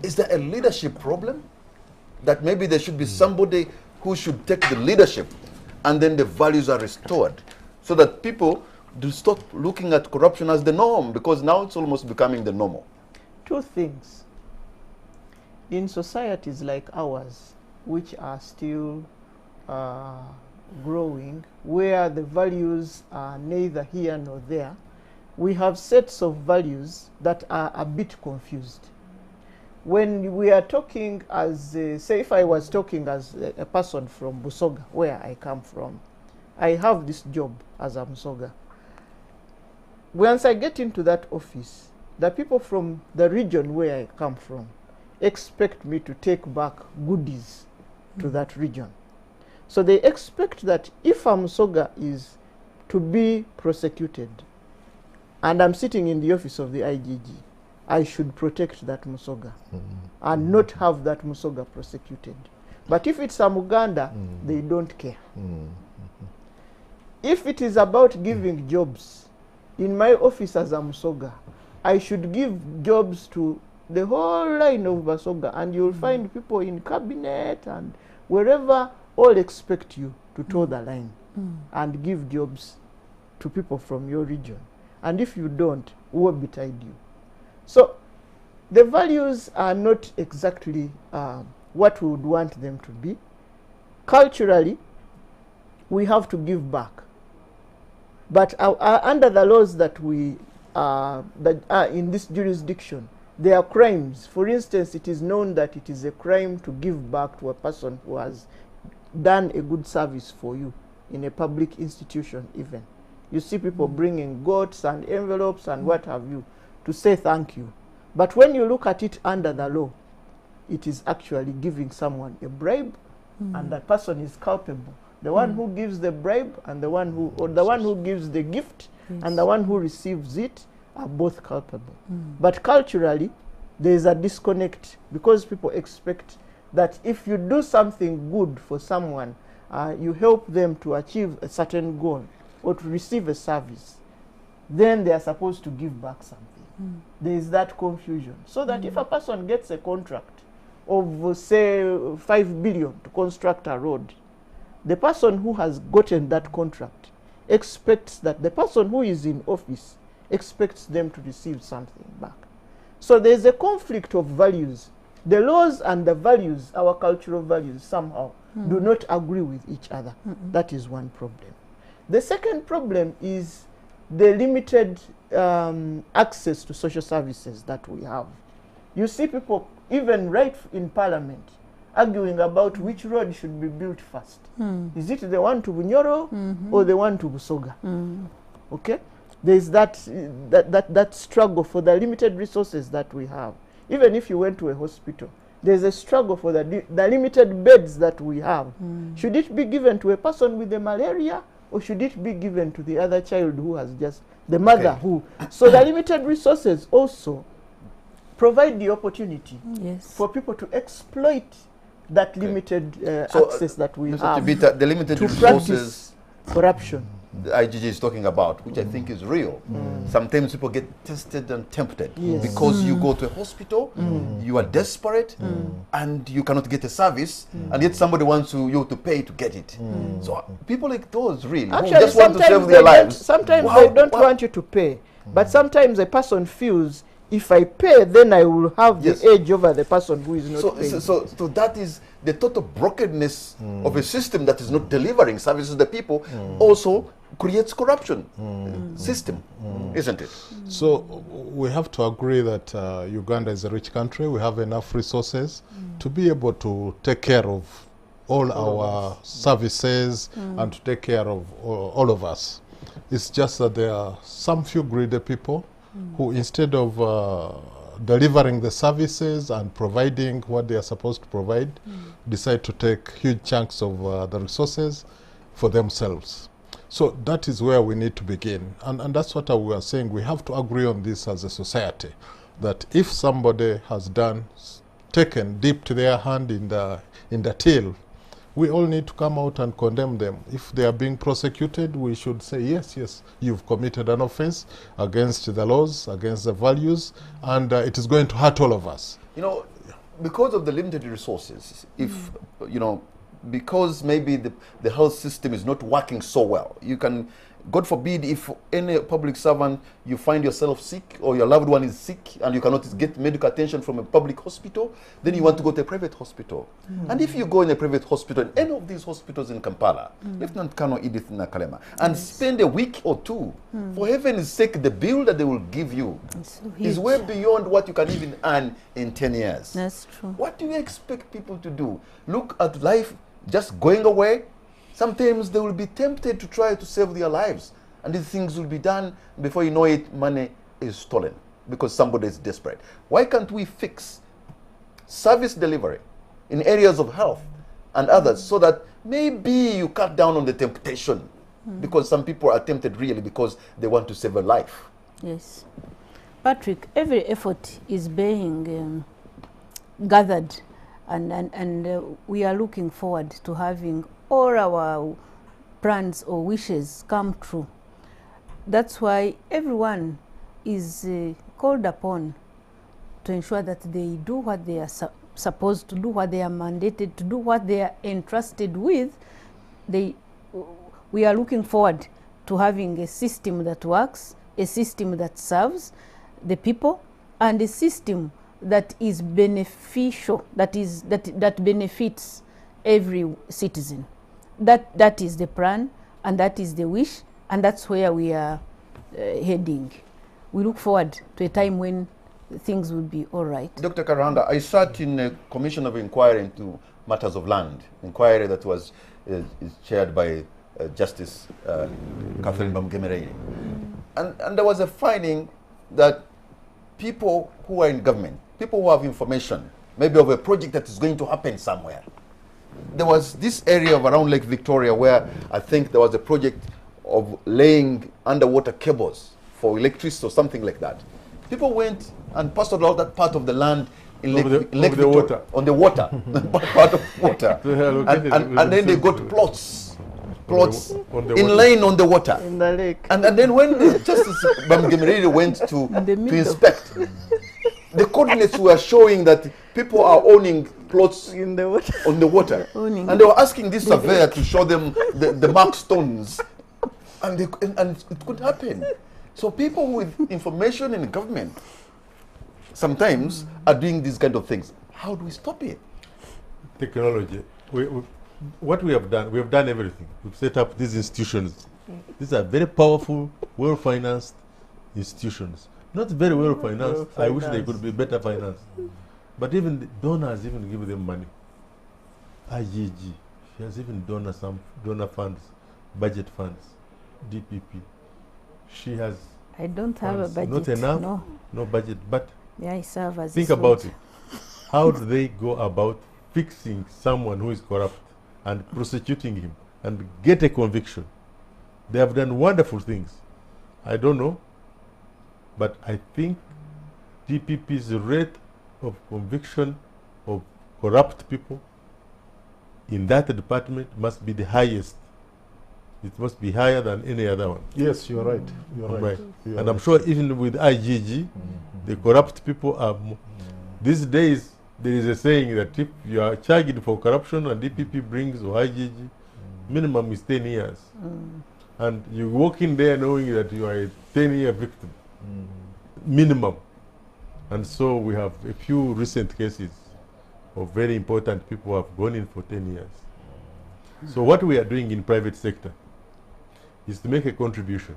Is there a leadership problem? That maybe there should be somebody who should take the leadership, and then the values are restored, so that people do stop looking at corruption as the norm, because now it's almost becoming the normal. Two things. In societies like ours, which are still growing, where the values are neither here nor there, we have sets of values that are a bit confused. When we are talking as, say if I was talking as a person from Busoga, where I come from, I have this job as a Musoga. Once I get into that office, the people from the region where I come from expect me to take back goodies to that region. So they expect that if a Musoga is to be prosecuted, and I'm sitting in the office of the IGG, I should protect that Musoga and not have that Musoga prosecuted. But if it's a Muganda, they don't care. If it is about giving jobs, in my office as a Musoga, I should give jobs to the whole line of Basoga, and you'll find people in cabinet and wherever all expect you to toe the line and give jobs to people from your region. And if you don't, woe betide you. So the values are not exactly what we would want them to be. Culturally, we have to give back. But under the laws that that are in this jurisdiction, there are crimes. For instance, it is known that it is a crime to give back to a person who has done a good service for you in a public institution even. You see people bringing goats and envelopes and what have you to say thank you. But when you look at it under the law, it is actually giving someone a bribe, and that person is culpable. The one who gives the bribe and the one who, or the one who gives the gift and the one who receives it are both culpable. But culturally, there is a disconnect because people expect that if you do something good for someone, you help them to achieve a certain goal or to receive a service, then they are supposed to give back something. There is that confusion. So that if a person gets a contract of, say, 5 billion to construct a road, the person who has gotten that contract expects that the person who is in office expects them to receive something back. So there is a conflict of values. The laws and the values, our cultural values, somehow do not agree with each other. That is one problem. The second problem is the limited access to social services that we have. You see people, even right in Parliament, arguing about which road should be built first. Is it the one to Bunyoro or the one to Busoga? Okay? There's that struggle for the limited resources that we have. Even if you went to a hospital, there's a struggle for the limited beds that we have. Should it be given to a person with the malaria, or should it be given to the other child who has just, the mother who? So the limited resources also provide the opportunity for people to exploit that limited access that we have Chibita, the limited to resources practice corruption. The IGG is talking about, which I think is real. Sometimes people get tested and tempted because you go to a hospital, you are desperate, and you cannot get a service, and yet somebody wants you to pay to get it. So people like those really who just want to save their lives. Sometimes they don't want you to pay, but sometimes a person feels, if I pay, then I will have the edge over the person who is not paying. So that is the total brokenness of a system that is not delivering services to the people, also creates corruption system, isn't it? So we have to agree that Uganda is a rich country. We have enough resources to be able to take care of all our services and to take care of all of us. It's just that there are some few greedy people who, instead of delivering the services and providing what they are supposed to provide, decide to take huge chunks of the resources for themselves. So that is where we need to begin. And that's what we are saying. We have to agree on this as a society, that if somebody has dipped their hand in the till, we all need to come out and condemn them. If they are being prosecuted, we should say, yes, you've committed an offense against the laws, against the values, and it is going to hurt all of us. You know, because of the limited resources, if, you know, because maybe the health system is not working so well, you can, God forbid, if any public servant, you find yourself sick or your loved one is sick and you cannot get medical attention from a public hospital, then you want to go to a private hospital. And if you go in a private hospital, in any of these hospitals in Kampala, Lieutenant Col Edith Nakalema, and spend a week or two, for heaven's sake, the bill that they will give you is way beyond what you can even earn in 10 years. That's true. What do you expect people to do? Look at life just going away? Sometimes they will be tempted to try to save their lives, and these things will be done. Before you know it, money is stolen because somebody is desperate. Why can't we fix service delivery in areas of health and others so that maybe you cut down on the temptation? Because some people are tempted really because they want to save a life. Yes. Patrick, every effort is being gathered, and we are looking forward to having all our plans or wishes come true. That's why everyone is called upon to ensure that they do what they are supposed to do, what they are mandated to do, what they are entrusted with. We are looking forward to having a system that works, a system that serves the people, and a system that is beneficial, that benefits every citizen. That is the plan, and that is the wish, and that's where we are heading. We look forward to a time when things will be all right. Dr. Karuhanga, I sat in a commission of inquiry into matters of land, inquiry that was is chaired by Justice Catherine Bamgemerere. And there was a finding that people who are in government, people who have information, maybe of a project that is going to happen somewhere. There was this area of around Lake Victoria where I think there was a project of laying underwater cables for electricity or something like that. People went and pastored out that part of the land in Lake Victoria, water. on the water, part of water. And then they got plots on the in water. line on the water. In the lake. And then when the Justice Bamgemerere went to inspect, the coordinates were showing that people are owning plots In the water. on the water. Owning. And they were asking this surveyor to show them the marked stones. And it could happen. So people with information in government sometimes are doing these kind of things. How do we stop it? Technology. What we have done everything. We've set up these institutions. These are very powerful, well-financed institutions. Not very well-financed. I wish they could be better financed. But even the donors even give them money. IGG, she has even some donor funds, budget funds, DPP. She has. I don't have a budget. Not enough. No. No budget. But Yeah, I serve as think a about soldier. it. How do they go about fixing someone who is corrupt and prosecuting him and get a conviction? They have done wonderful things. I don't know, but I think DPP's rate of conviction of corrupt people in that department must be the highest. It must be higher than any other one. Yes, you're right. You're right. Right. You're And right. I'm sure even with IGG, the corrupt people are. These days, there is a saying that if you are charged for corruption and DPP brings or IGG, minimum is 10 years. And you walk in there knowing that you are a 10-year victim, minimum. And so we have a few recent cases of very important people who have gone in for 10 years. So what we are doing in private sector is to make a contribution,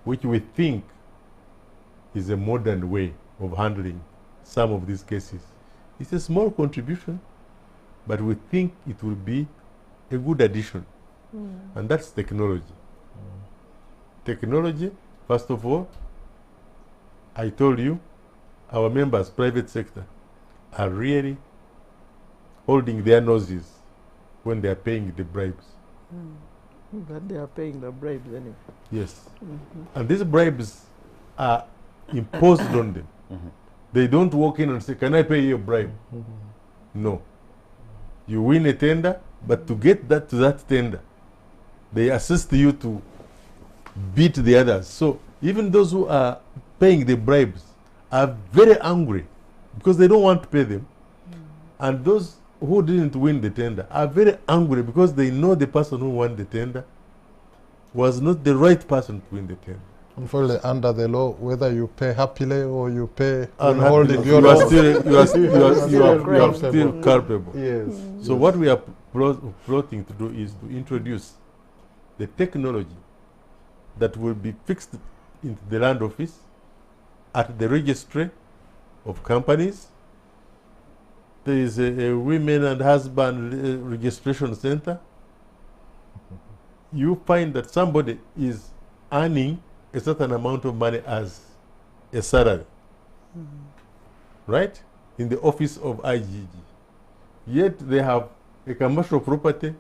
which we think is a modern way of handling some of these cases. It's a small contribution, but we think it will be a good addition. And that's technology. Technology, first of all, I told you, our members, private sector, are really holding their noses when they are paying the bribes. But they are paying the bribes anyway. Yes. And these bribes are imposed on them. They don't walk in and say, can I pay you a bribe? No. You win a tender, but to get that to that tender, they assist you to beat the others. So even those who are paying the bribes are very angry because they don't want to pay them. And those who didn't win the tender are very angry because they know the person who won the tender was not the right person to win the tender. Unfortunately, under the law, whether you pay happily or you pay Unhappily, withholding, you are still Still culpable. Yes. So what we are plotting to do is to introduce the technology that will be fixed into the land office at the registry of companies. There is a women and husband registration center. You find that somebody is earning a certain amount of money as a salary, right? In the office of IGG. Yet they have a commercial property,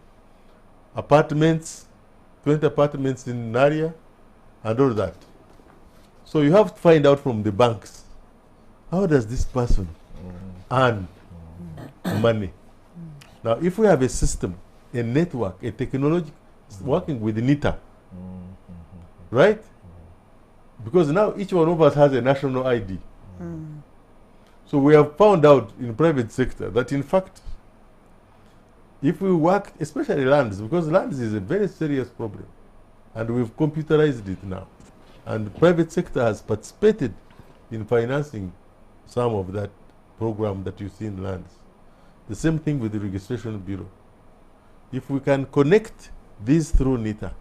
apartments, 20 apartments in Naria, and all that. So you have to find out from the banks, how does this person earn money? Now, if we have a system, a network, a technology working with NITA, right? Because now each one of us has a national ID. So we have found out in private sector that in fact, if we work, especially lands, because lands is a very serious problem, and we've computerized it now. And private sector has participated in financing some of that program that you see in lands. The same thing with the registration bureau. If we can connect these through NITA,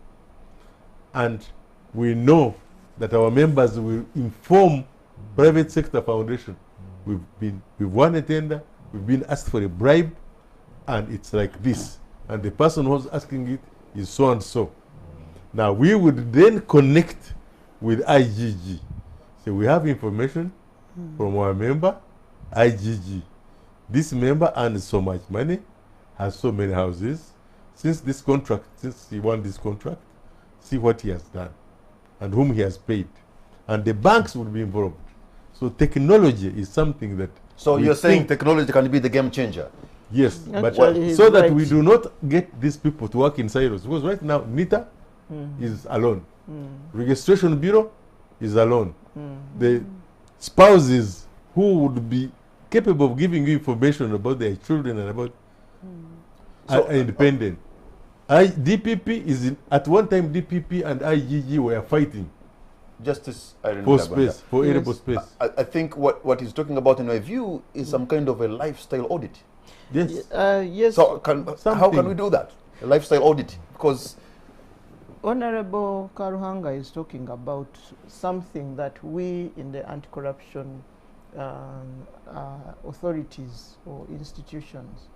and we know that our members will inform private sector foundation, we've won a tender, we've been asked for a bribe, and it's like this. And the person who's asking it is so and so. Now we would then connect with IGG. So we have information from our member, IGG. this member earns so much money, has so many houses. Since he won this contract, see what he has done and whom he has paid. And the banks will be involved. So technology is something that... So you're saying technology can be the game changer? Yes, but Actually, so that right. we do not get these people to work in silos. Because right now, NITA is alone. Registration Bureau is alone. The spouses who would be capable of giving you information about their children and about are independent. DPP is at one time DPP and IGG were fighting Justice Irene for Mulyagonja. space, for edible space. I think what he's talking about, in my view, is some kind of a lifestyle audit. Yes. Yes. So how can we do that? A lifestyle audit? Because Honorable Karuhanga is talking about something that we in the anti-corruption authorities or institutions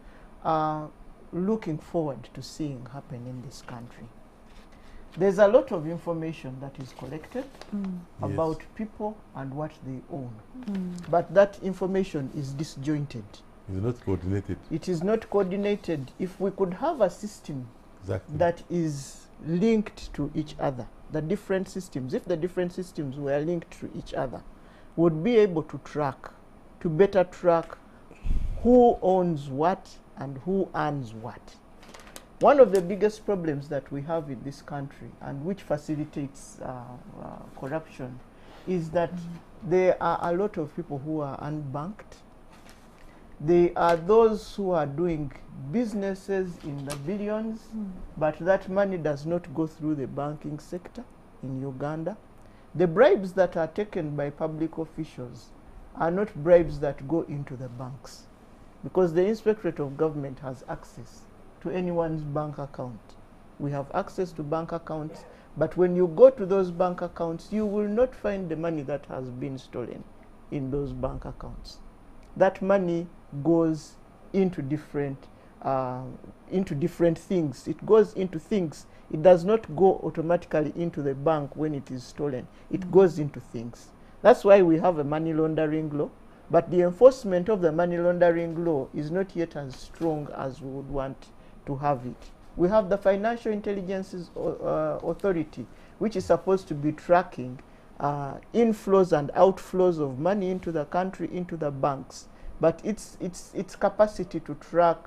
are looking forward to seeing happen in this country. There's a lot of information that is collected about people and what they own. But that information is disjointed. It's not coordinated. It is not coordinated. If we could have a system Exactly. that is linked to each other, the different systems, if the different systems were linked to each other, would be able to track, to better track who owns what and who earns what. One of the biggest problems that we have in this country, and which facilitates corruption, is that there are a lot of people who are unbanked. They are those who are doing businesses in the billions, but that money does not go through the banking sector in Uganda. The bribes that are taken by public officials are not bribes that go into the banks, because the Inspectorate of Government has access to anyone's bank account. We have access to bank accounts, but when you go to those bank accounts, you will not find the money that has been stolen in those bank accounts. That money goes into different things. It goes into things. It does not go automatically into the bank when it is stolen. It goes into things. That's why we have a money laundering law, but the enforcement of the money laundering law is not yet as strong as we would want to have it. We have the Financial Intelligence Authority, which is supposed to be tracking inflows and outflows of money into the country, into the banks. But its capacity to track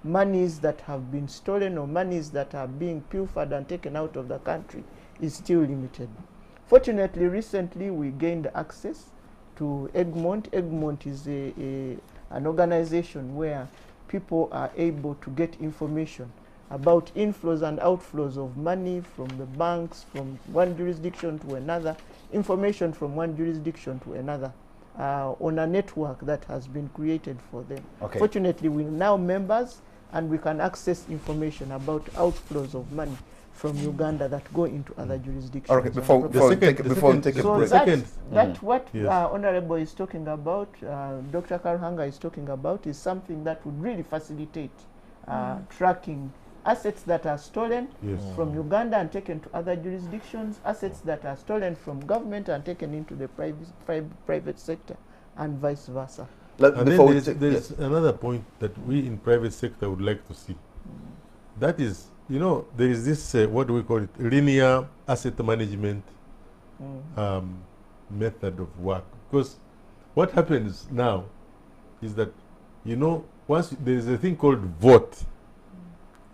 monies that have been stolen or monies that are being pilfered and taken out of the country is still limited. Fortunately, recently we gained access to Egmont. Egmont is an organization where people are able to get information about inflows and outflows of money from the banks, from one jurisdiction to another, information from one jurisdiction to another, on a network that has been created for them. Okay. Fortunately, we're now members, and we can access information about outflows of money from Uganda that go into other jurisdictions. Okay, before we take a break. That what Yes. Honorable is talking about, Dr. Karuhanga is talking about, is something that would really facilitate tracking assets that are stolen from Uganda and taken to other jurisdictions, assets that are stolen from government and taken into the private sector, and vice versa. And then there's another point that we in private sector would like to see. That is, you know, there is this, what do we call it, linear asset management method of work. Because what happens now is that, you know, once there is a thing called vote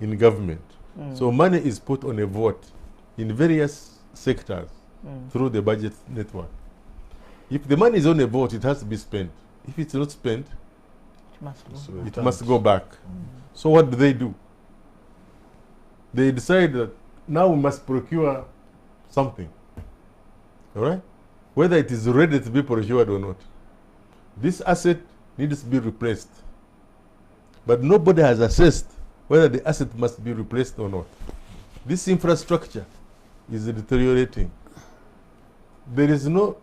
in government. So money is put on a vote in various sectors through the budget network. If the money is on a vote, it has to be spent. If it's not spent, it must go back. So what do? They decide that now we must procure something. All right? Whether it is ready to be procured or not. This asset needs to be replaced. But nobody has assessed whether the asset must be replaced or not. This infrastructure is deteriorating. There is no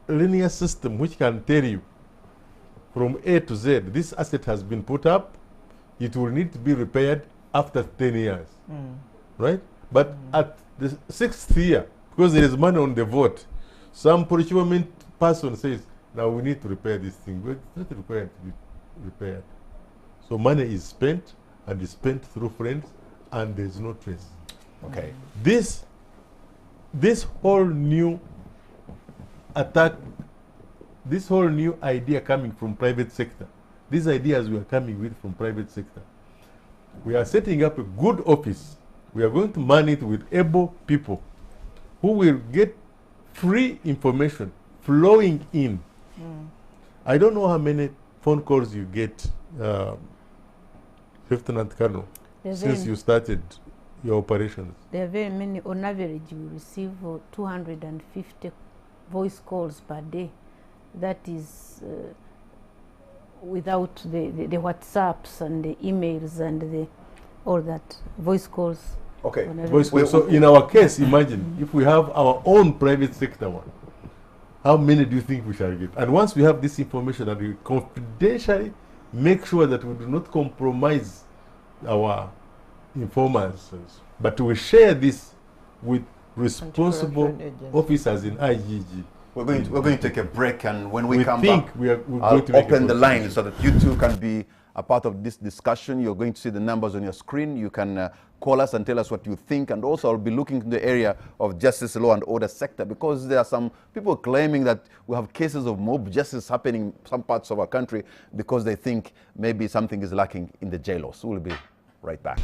linear system which can tell you from A to Z, this asset has been put up, it will need to be repaired after 10 years. Right? But at the 6th year, because there is money on the vote, some procurement person says, now we need to repair this thing. But it's not required to be repaired. So money is spent, and is spent through friends, and there's no trace. Okay. This whole new attack, this whole new idea coming from private sector, these ideas we are coming with from private sector. We are setting up a good office. We are going to man it with able people who will get free information flowing in. I don't know how many phone calls you get, Lieutenant Colonel, since you started your operations. There are very many. On average, we receive 250 voice calls per day. That is without the WhatsApps and the emails and all that. Voice calls. Okay. Voice calls. So in our case, imagine if we have our own private sector one, how many do you think we shall get? And once we have this information, and we confidentially make sure that we do not compromise our informers, but we share this with responsible officers in IGG. We're going to take a break, and when we come think back, we're I'll going to make open a the line so that you too can be a part of this discussion. You're going to see the numbers on your screen. You can call us and tell us what you think, and also I'll be looking in the area of justice, law and order sector, because there are some people claiming that we have cases of mob justice happening in some parts of our country because they think maybe something is lacking in the jail laws. We'll be right back.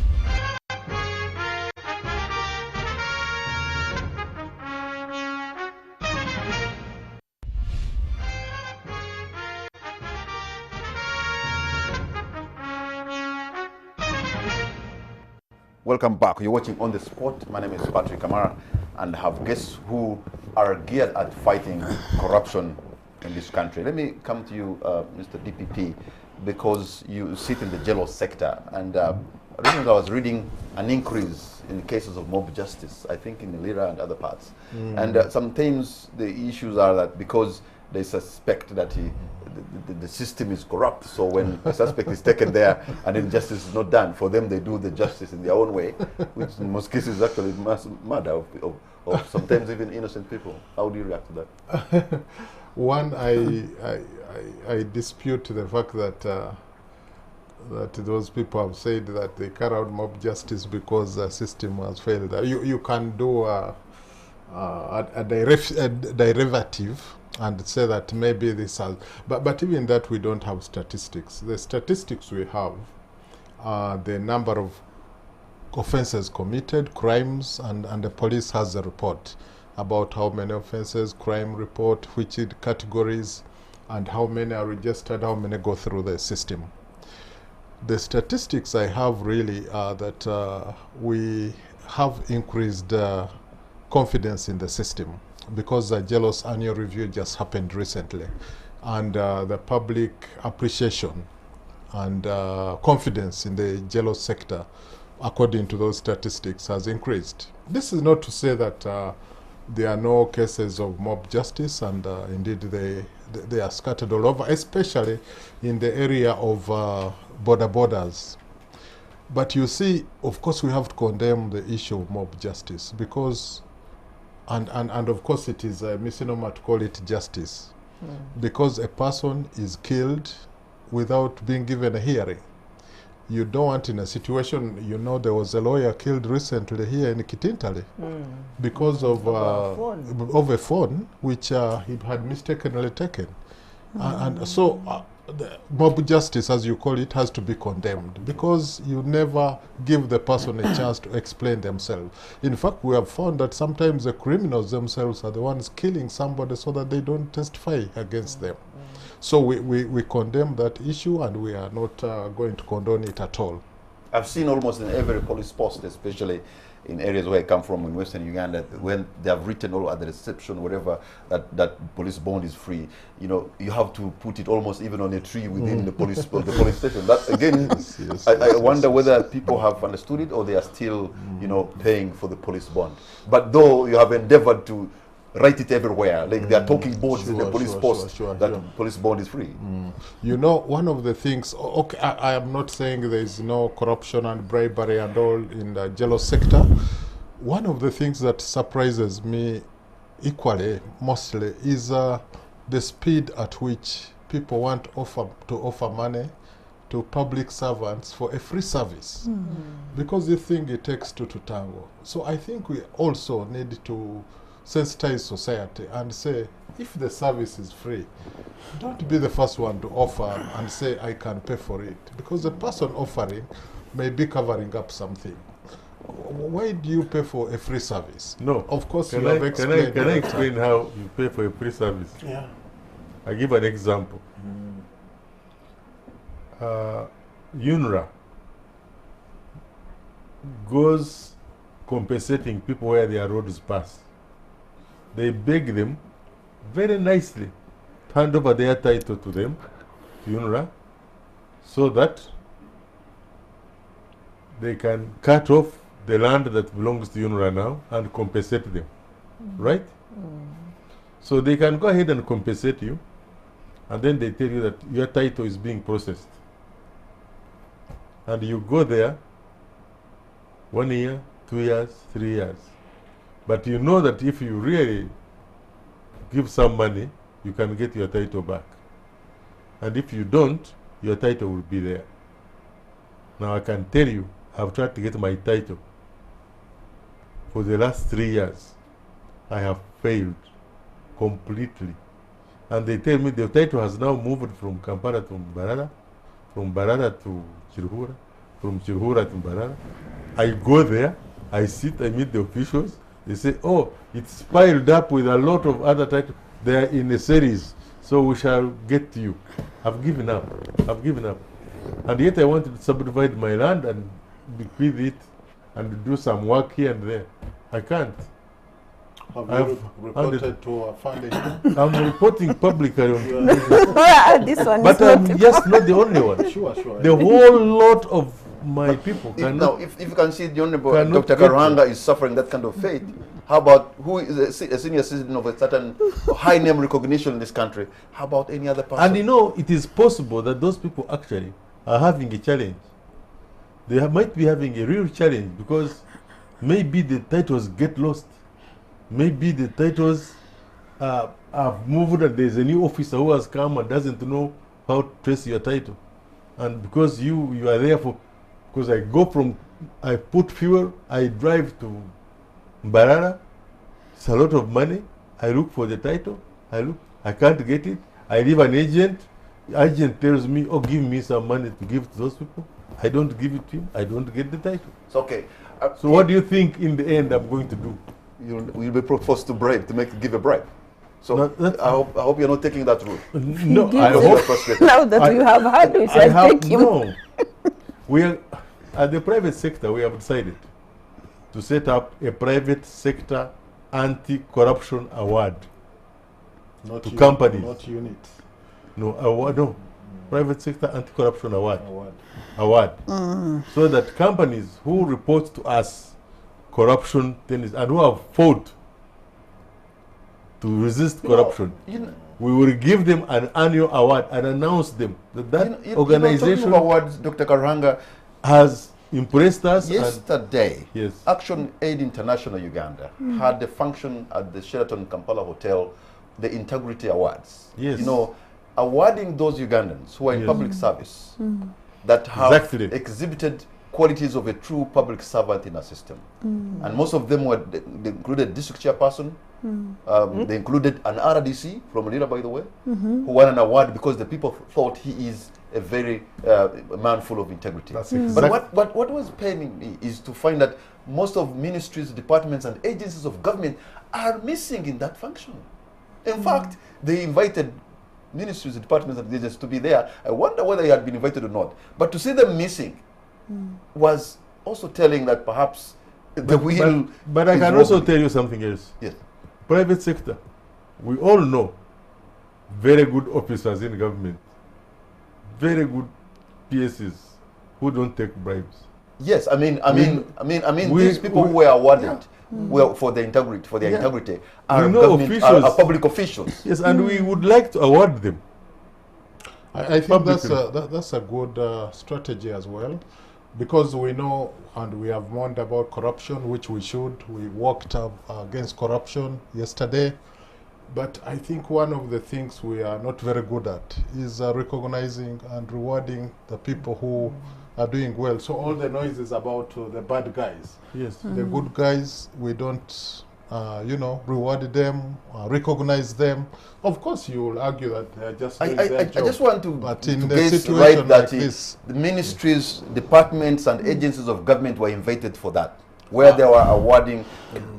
Welcome back. You're watching On the Spot. My name is Patrick Kamara, and have guests who are geared at fighting corruption in this country. Let me come to you, Mr. DPP, because you sit in the jail sector, and recently I was reading an increase in cases of mob justice, I think in Lira and other parts. And sometimes the issues are that because they suspect that the system is corrupt, so when a suspect is taken there and then justice is not done, for them they do the justice in their own way, which in most cases is actually murder of sometimes even innocent people. How do you react to that? One, I dispute the fact that that those people have said that they carry out mob justice because the system has failed. You can do a derivative and say that maybe this has, but even that we don't have statistics. The statistics we have are the number of offenses committed, crimes, and the police has a report about how many offenses, crime report, which categories, and how many are registered, how many go through the system. The statistics I have really are that we have increased confidence in the system, because the JELOS annual review just happened recently, and the public appreciation and confidence in the JELOS sector, according to those statistics, has increased. This is not to say that there are no cases of mob justice, and indeed they are scattered all over, especially in the area of borders. But you see, of course, we have to condemn the issue of mob justice, because and of course it is a misnomer to call it justice, because a person is killed without being given a hearing. You don't want, in a situation, you know, there was a lawyer killed recently here in Kitintale because of a phone which he had mistakenly taken. And so the mob justice, as you call it, has to be condemned, because you never give the person a chance to explain themselves. In fact, we have found that sometimes the criminals themselves are the ones killing somebody so that they don't testify against them. So we condemn that issue, and we are not going to condone it at all. I've seen almost in every police post, especially in areas where I come from in Western Uganda, when they have written all at the reception, whatever, that police bond is free, you know, you have to put it almost even on a tree within the police station. That again, I wonder whether people have understood it, or they are still, you know, paying for the police bond. But though you have endeavored to write it everywhere, like there are talking boards in the police post that police bond is free. You know, one of the things, okay, I am not saying there is no corruption and bribery and all in the JELOS sector. One of the things that surprises me equally, mostly, is the speed at which people want to offer money to public servants for a free service because they think it takes two to tango. So I think we also need to sensitize society and say, if the service is free, don't be the first one to offer and say, I can pay for it. Because the person offering may be covering up something. Why do you pay for a free service? No. Of course, Can you have I explained. explain how you pay for a free service? Yeah. I give an example. UNRWA goes compensating people where their roads pass. They beg them very nicely to hand over their title to them, to UNRWA, so that they can cut off the land that belongs to UNRWA now and compensate them, right? So they can go ahead and compensate you, and then they tell you that your title is being processed. And you go there 1 year, 2 years, 3 years. But you know that if you really give some money, you can get your title back. And if you don't, your title will be there. Now I can tell you, I've tried to get my title. For the last 3 years, I have failed completely. And they tell me the title has now moved from Kampala to Mbarara, from Mbarara to Chirhura, from Chirhura to Mbarara. I go there, I sit, I meet the officials. They say, oh, it's piled up with a lot of other titles. They are in a series, so we shall get to you. I've given up. I've given up. And yet I wanted to subdivide my land and bequeath it and do some work here and there. I can't. Have you reported to a foundation? I'm reporting publicly on This one but is I'm not just not the only one. Sure. The whole lot of my people Now, cannot. if you can see the Honorable cannot Dr. get Karuhanga is suffering that kind of fate, how about who is a senior citizen of a certain high name recognition in this country? How about any other person? And you know, it is possible that those people actually are having a challenge. They might be having a real challenge because maybe the titles get lost. Maybe the titles have moved and there's a new officer who has come and doesn't know how to trace your title. And because you are there for, because I put fuel, I drive to Mbarara, it's a lot of money, I look for the title, I can't get it, I leave an agent, the agent tells me, oh, give me some money to give to those people. I don't give it to him, I don't get the title. It's okay. So what do you think in the end I'm going to do? You'll be proposed to bribe, give a bribe. So No, I hope you're not taking that route. No, Give I them- hope. Now that you have had it, I I'll have, take him. no. We are, at the private sector, we have decided to set up a private sector anti-corruption award. Not To companies. Not unit. No, award, no. Private sector anti-corruption award. Award. So that companies who report to us corruption things and who have fought to resist corruption, we will give them an annual award and announce them that organization awards, Dr. Karuhanga, has impressed us. And yesterday, yes. Action Aid International Uganda had a function at the Sheraton Kampala Hotel, the Integrity Awards. Yes. You know, awarding those Ugandans who are in Yes. public service that have Exactly. exhibited qualities of a true public servant in our system. And most of them they included district chairperson, they included an RDC from Lira, by the way, who won an award because the people thought he is a very man full of integrity. That's But what was paining me is to find that most of ministries, departments, and agencies of government are missing in that function. In fact, they invited ministries, departments, and agencies to be there. I wonder whether they had been invited or not. But to see them missing was also telling that perhaps the wheel. But I is can also wobbly. tell you something else. Yes. Private sector, we all know very good officers in government, very good PSs who don't take bribes. Yes, I mean, we- these people who were awarded well for their integrity, are know government, officials. are public officials. Yes, and we would like to award them. I think Publicly. that's a good strategy as well, because we know and we have warned about corruption, which we should. We worked up against corruption yesterday. But I think one of the things we are not very good at is recognizing and rewarding the people who are doing well. So all the noise is about the bad guys. Yes. The good guys, we don't, reward them, recognize them. Of course, you will argue that they are just doing their job. I just want to, But to in the guess situation right that like this, the ministries, departments, and agencies of government were invited for that, where they were awarding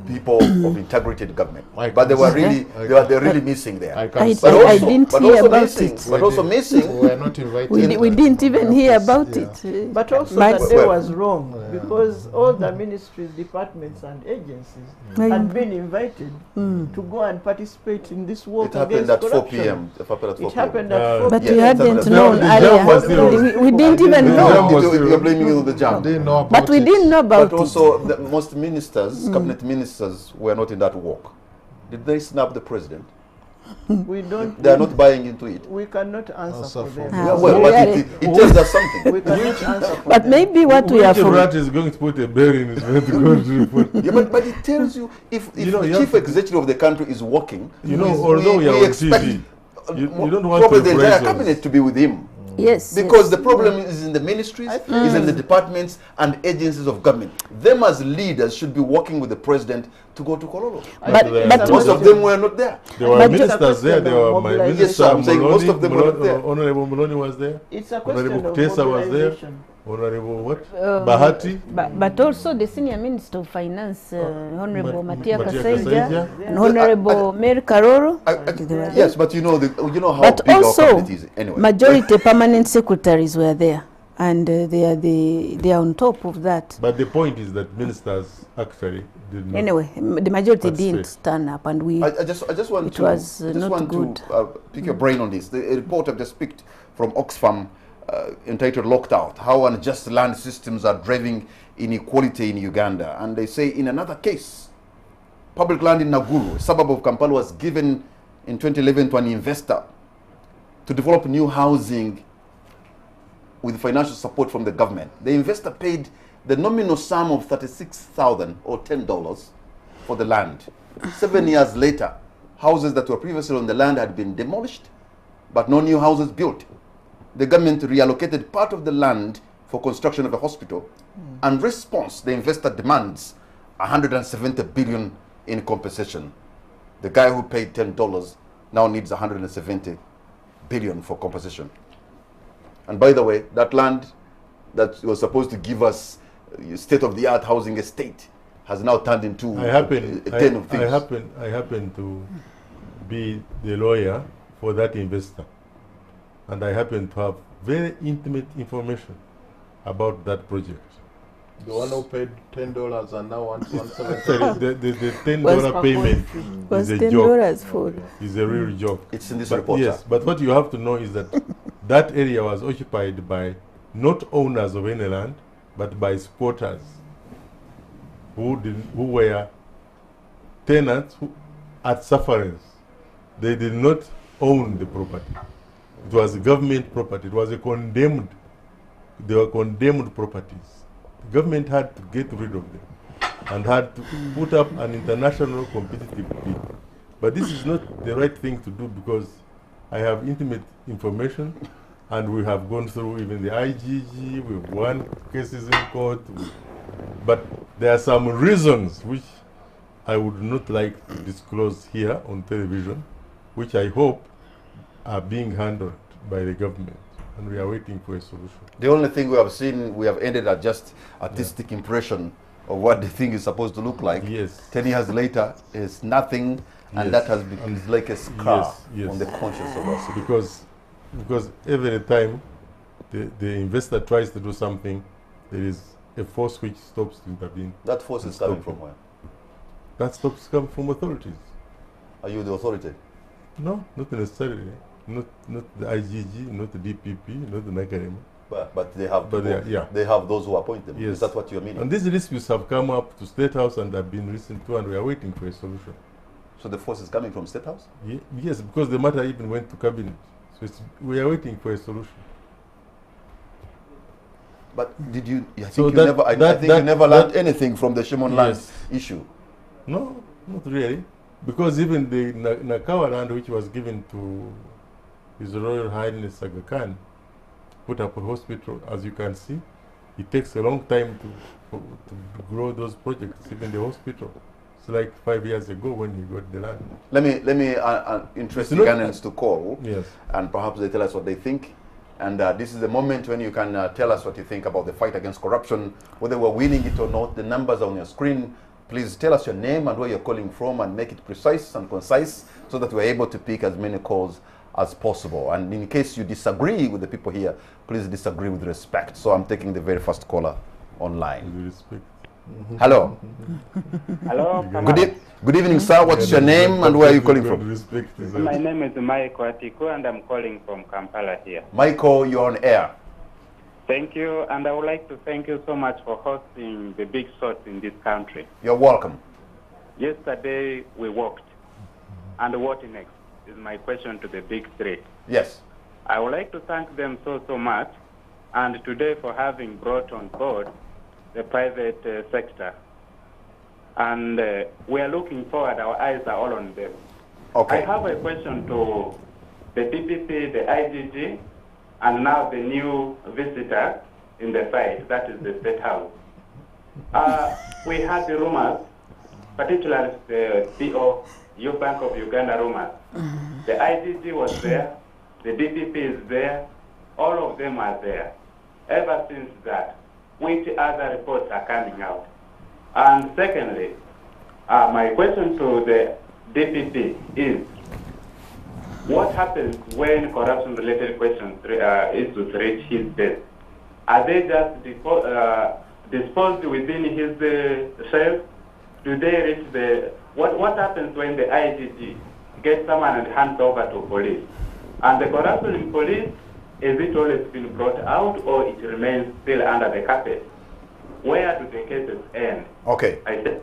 people of integrated government. But they were really, they're really missing there. I I can didn't hear about it. But also missing. We were not invited. We didn't even hear about Yeah. it. But also My- that day was wrong because all the ministries, departments and agencies had been invited to go and participate in this work It happened against at 4 corruption. p.m. It happened at 4 It p.m. happened at 4 But Yeah, you it happened hadn't at known the jam was earlier. zero. We didn't even The know. jam was zero. You're blaming it on the jam. They know about But we it. didn't know about But it. also, most ministers, cabinet ministers, were not in that walk. Did they snap the president? We don't. They are not buying into it. We cannot answer Answer for for them. them. Yeah, well, but it tells us something. We cannot answer for But them. maybe what we Which are for. rat is going to put a bear in his head to go to report? Yeah, but it tells you if You know, the you chief have to- executive of the country is working, You know, although we are on expect TV, you don't want probably to the entire praise us. cabinet to be with him. Yes. Because yes. the problem is in the ministries, is in the departments and agencies of government. Them as leaders should be working with the president to go to Kololo. But Most of them were not there. There were But- ministers there. There were my Mobilization. minister Yes, I'm saying most Muloni, of them were not there. Honorable Muloni was there. It's a question Honorable of Kutesa was there. mobilization. Honorable what? Bahati. But also the senior minister of finance, Honorable Matia Matia Kasaija, Kasaija. and Honorable Mary Karoro. Yes, but you know how But big our also, cabinet is. Anyway, majority permanent secretaries were there, and they are on top of that. But the point is that ministers actually did not. Anyway, the majority Participate. didn't stand up, and we. I just want It to was, I just not want good. to pick your brain on this. The report I've just picked from Oxfam entitled "Locked Out: How Unjust Land Systems Are Driving Inequality in Uganda," and they say in another case, public land in Naguru, a suburb of Kampala, was given in 2011 to an investor to develop new housing with financial support from the government. The investor paid the nominal sum of $36,000 or $10 for the land. 7 years later, houses that were previously on the land had been demolished, but no new houses built. The government reallocated part of the land for construction of a hospital. And response, the investor demands 170 billion in compensation. The guy who paid $10 now needs 170 billion for compensation. And by the way, that land that was supposed to give us state-of-the-art housing estate has now turned into a den of things. I happen to be the lawyer for that investor, and I happen to have very intimate information about that project. The one who paid $10 and now wants $170. Actually, the $10 payment was is a joke. $10 for. Is a real joke. It's in this But report. yes, sir. but what you have to know is that that area was occupied by not owners of any land, but by squatters who were tenants at sufferance. They did not own the property. It was government property. It was a condemned. They were condemned properties. The government had to get rid of them and had to put up an international competitive bid. But this is not the right thing to do because I have intimate information, and we have gone through even the IGG, we've won cases in court, but there are some reasons which I would not like to disclose here on television, which I hope are being handled by the government, and we are waiting for a solution. The only thing we have seen, we have ended at just artistic impression of what the thing is supposed to look like. Yes. 10 years later, is nothing, and Yes. that has become like a scar Yes, yes. on the conscience of us. Because every time the investor tries to do something, there is a force which stops to intervene. That force is coming from where? That stops come from authorities. Are you the authority? No, not necessarily. Not the IGG, not the DPP, not the Nakalema. But they have But people, they are- yeah. they have those who appoint them. Yes. Is that what you're meaning? And these disputes have come up to Statehouse and have been listened to, and we are waiting for a solution. So the force is coming from State House? Yes, because the matter even went to cabinet. So we are waiting for a solution. But did you? I think So you that- never. I that- think you that- never learned anything from the Shimon land Yes. issue. No, not really. Because even the Nakawa land, which was given to His Royal Highness Aga Khan, put up a hospital, as you can see, it takes a long time to grow those projects, even the hospital. It's like 5 years ago when he got the land. Let me interest Ugandans to call, yes, and perhaps they tell us what they think. And this is the moment when you can tell us what you think about the fight against corruption, whether we're winning it or not. The numbers are on your screen. Please tell us your name and where you're calling from, and make it precise and concise so that we're able to pick as many calls as possible. And in case you disagree with the people here, please disagree with respect. So I'm taking the very first caller online. with respect. Hello. Hello. Good evening, sir. What's your name and where are you calling from? My name is Micheal Atiku and I'm calling from Kampala here. Michael, you're on air. Thank you, and I would like to thank you so much for hosting the big sorts in this country. You're welcome. Yesterday we walked, and what next is my question to the big three. Yes. I would like to thank them so much, and today for having brought on board the private sector. And we are looking forward, our eyes are all on them. Okay. I have a question to the DPP, the IGG, and now the new visitor in the fight, that is the Statehouse. We had the rumors, particularly the CO, U Bank of Uganda rumors. The IGG was there, the DPP is there, all of them are there. Ever since that, which other reports are coming out? And secondly, my question to the DPP is, what happens when corruption-related questions issues reach his desk? Are they just disposed within his cell? Do they reach the... What happens when the IGG gets someone and hands over to police? And the corruption in police, is it always been brought out or it remains still under the carpet? Where do the cases end? Okay. I said.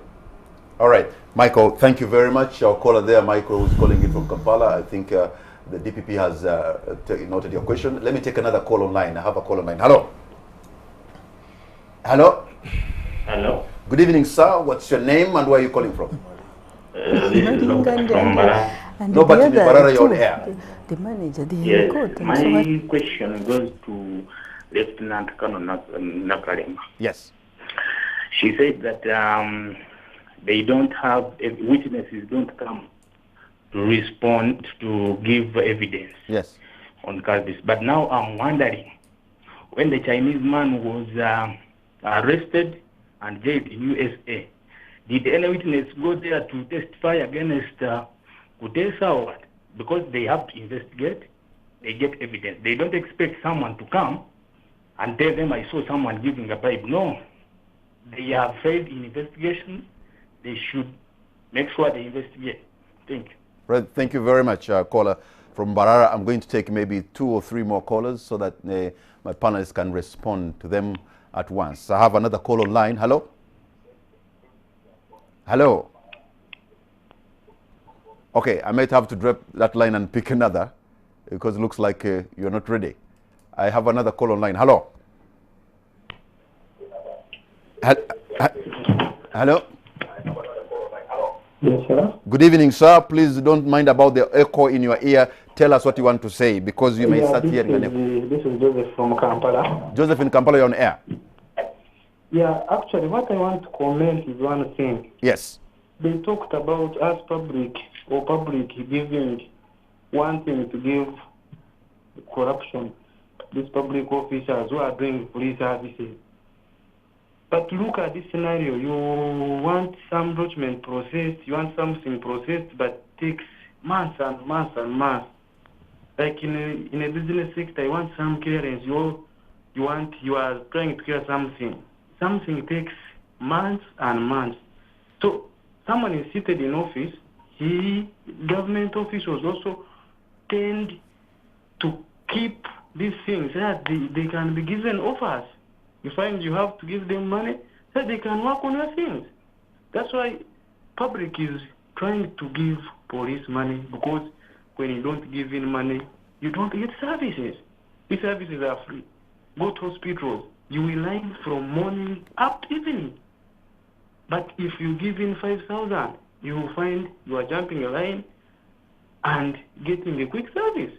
All right. Michael, thank you very much. Our caller there, Michael, who's calling in from Kampala. I think the DPP has noted your question. Let me take another call online. I have a call online. Hello. Hello. Hello. Good evening, sir. What's your name and where are you calling from? This is Dr. from Bara. No, but in Barara, you're on air. The manager, the Yes, court. my question goes to Lieutenant Colonel Nakalema. Yes. She said that they don't have, witnesses don't come to respond to give evidence Yes. on cases. But now I'm wondering, when the Chinese man was arrested and jailed in USA, did any witness go there to testify against Kutesa or what? Because they have to investigate, they get evidence. They don't expect someone to come and tell them, I saw someone giving a bribe. No. They have failed in investigation. They should make sure they investigate. Thank you. Right. Thank you very much, caller from Barara. I'm going to take maybe 2 or 3 more callers so that my panelists can respond to them at once. I have another call online. Hello? Hello? Okay, I might have to drop that line and pick another because it looks like you're not ready. I have another call online. Hello? Hello? Yes, sir. Good evening, sir. Please don't mind about the echo in your ear. Tell us what you want to say because you may start hearing an echo. This is Joseph from Kampala. Joseph in Kampala, you're on air. Yeah, actually, what I want to comment is one thing. Yes. They talked about us public giving one thing to give corruption. These public officers who are doing police services. But look at this scenario. You want some document processed, you want something processed, but takes months and months and months. Like in a business sector, you want some clearance. You are trying to clear something. Something takes months and months. So someone is seated in office. Government officials also tend to keep these things that they can be given offers. You find you have to give them money so they can work on your things. That's why public is trying to give police money, because when you don't give in money, you don't get services. These services are free. Go to hospitals. You will line from morning up to evening. But if you give in 5,000, you will find you are jumping a line and getting a quick service.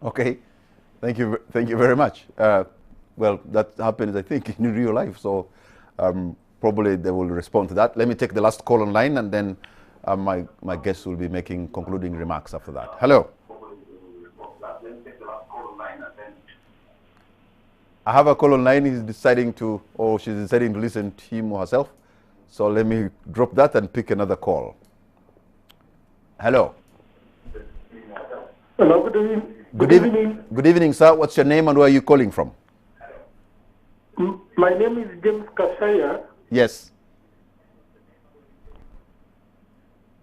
Okay, thank you very much. Well, that happens, I think, in real life, so probably they will respond to that. Let me take the last call online, and then my guests will be making concluding remarks after that. Hello. I have a call online. He's deciding to, or she's deciding to listen to him or herself. So let me drop that and pick another call. Hello. Hello, good evening. Good evening. Good evening, sir. What's your name and where are you calling from? My name is James Kasaya. Yes.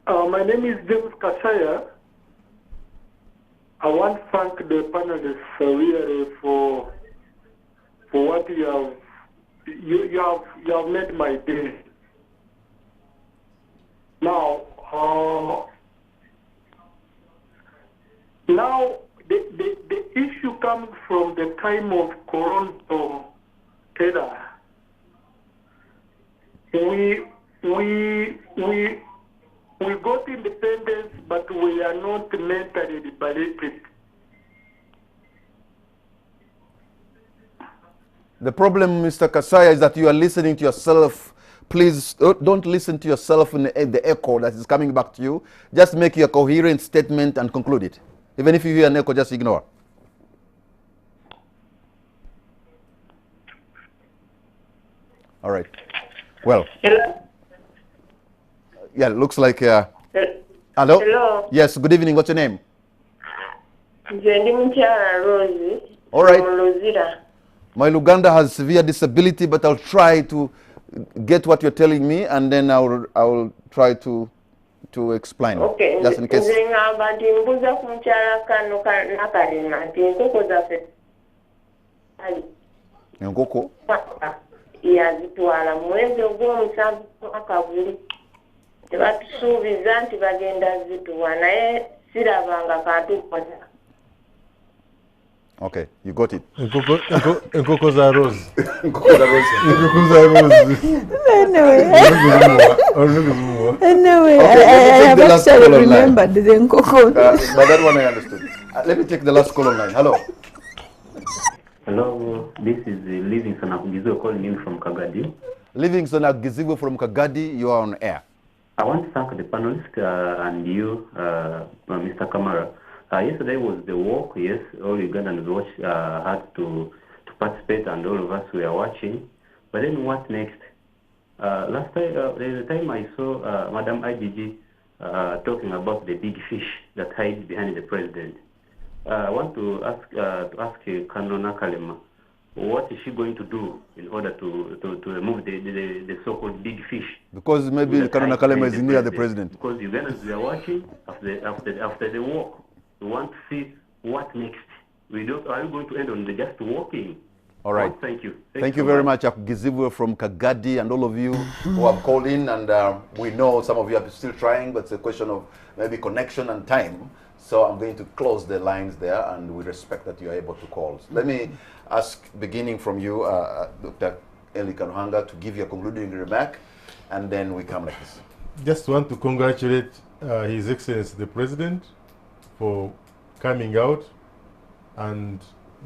My name is James Kasaya. I want to thank the panelists really for what you have made my day. Now, the issue comes from the time of Toronto terror. We got independence, but we are not mentally liberated. The problem, Mr. Kasaya, is that you are listening to yourself. Please don't listen to yourself in the echo that is coming back to you. Just make your coherent statement and conclude it. Even if you hear an echo, just ignore. All right. Well. Hello. Yeah, looks like. Hello? Hello. Yes, good evening. What's your name? Rosie. All right. My Luganda has severe disability, but I'll try to get what you're telling me, and then I'll try to explain. Okay. Just in case. Nkoko. yazitwala mwezi ogw'omusanvu akabuli tebatusuubiza nti bagenda zituwa naye sirabanga kantu kona. Okay, you got it. Nkoko za Rose. Nkoko za Rose. Nkoko za Rose. Anyway, okay, I have actually remembered the Nkoko. But that one I understood. Let me take the last call online. Hello. Hello, this is Livingston Agiziwe calling in from Kagadi. Livingston Agiziwe from Kagadi, you are on air. I want to thank the panelists and you, Mr. Kamara. Yesterday was the walk, yes, all Ugandans had to participate and all of us were watching. But then what next? Last time, the time I saw Madam IGG talking about the big fish that hides behind the president. I want to ask Col Nakalema, what is she going to do in order to remove the so-called big fish? Because maybe Col Nakalema is near the president. Because Ugandans we are watching after the walk. We want to see what next. Are we going to end on just walking? All right. Oh, thank you. Thank you very much, Agiziwe from Kagadi, and all of you who have called in. And we know some of you are still trying, but it's a question of maybe connection and time. So I'm going to close the lines there, and we respect that you are able to call. So let me ask, beginning from you, Dr. Elly Karuhanga, to give your concluding remark, and then we come like this. Just want to congratulate His Excellency the President for coming out and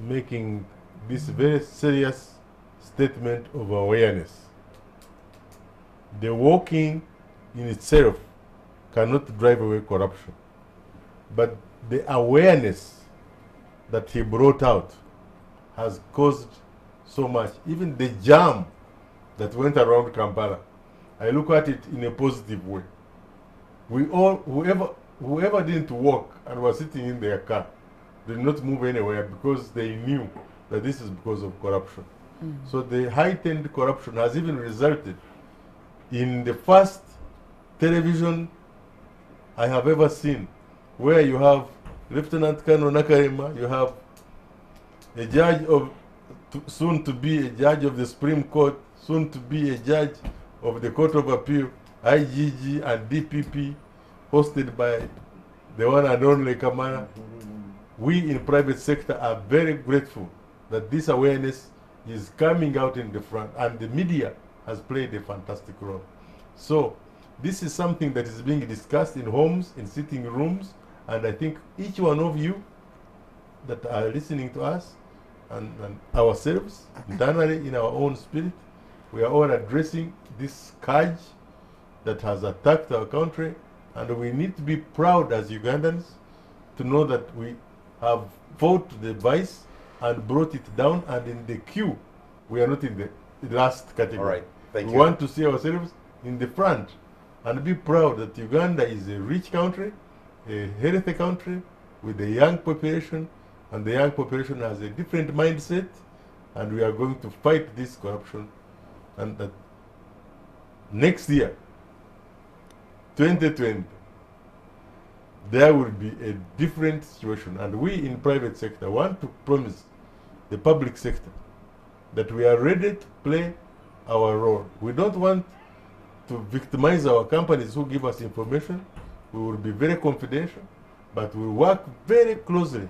making this very serious statement of awareness. The walking in itself cannot drive away corruption. But the awareness that he brought out has caused so much. Even the jam that went around Kampala, I look at it in a positive way. We all, whoever didn't walk and was sitting in their car, did not move anywhere because they knew that this is because of corruption. So the heightened corruption has even resulted in the first television I have ever seen, where you have Lieutenant Colonel Nakalema, you have a judge of, soon to be a judge of the Supreme Court, soon to be a judge of the Court of Appeal, IGG and DPP, hosted by the one and only Kamara. We in private sector are very grateful that this awareness is coming out in the front, and the media has played a fantastic role. So This is something that is being discussed in homes, in sitting rooms, and I think each one of you that are listening to us and ourselves, internally in our own spirit, we are all addressing this scourge that has attacked our country, and we need to be proud as Ugandans to know that we have fought the vice and brought it down, and in the queue, we are not in the last category. All right, thank we you. want to see ourselves in the front and be proud that Uganda is a rich country, a healthy country with a young population, and the young population has a different mindset, and we are going to fight this corruption, and that next year, 2020, there will be a different situation, and we in private sector want to promise the public sector that we are ready to play our role. We don't want to victimize our companies who give us information. We will be very confidential, but we work very closely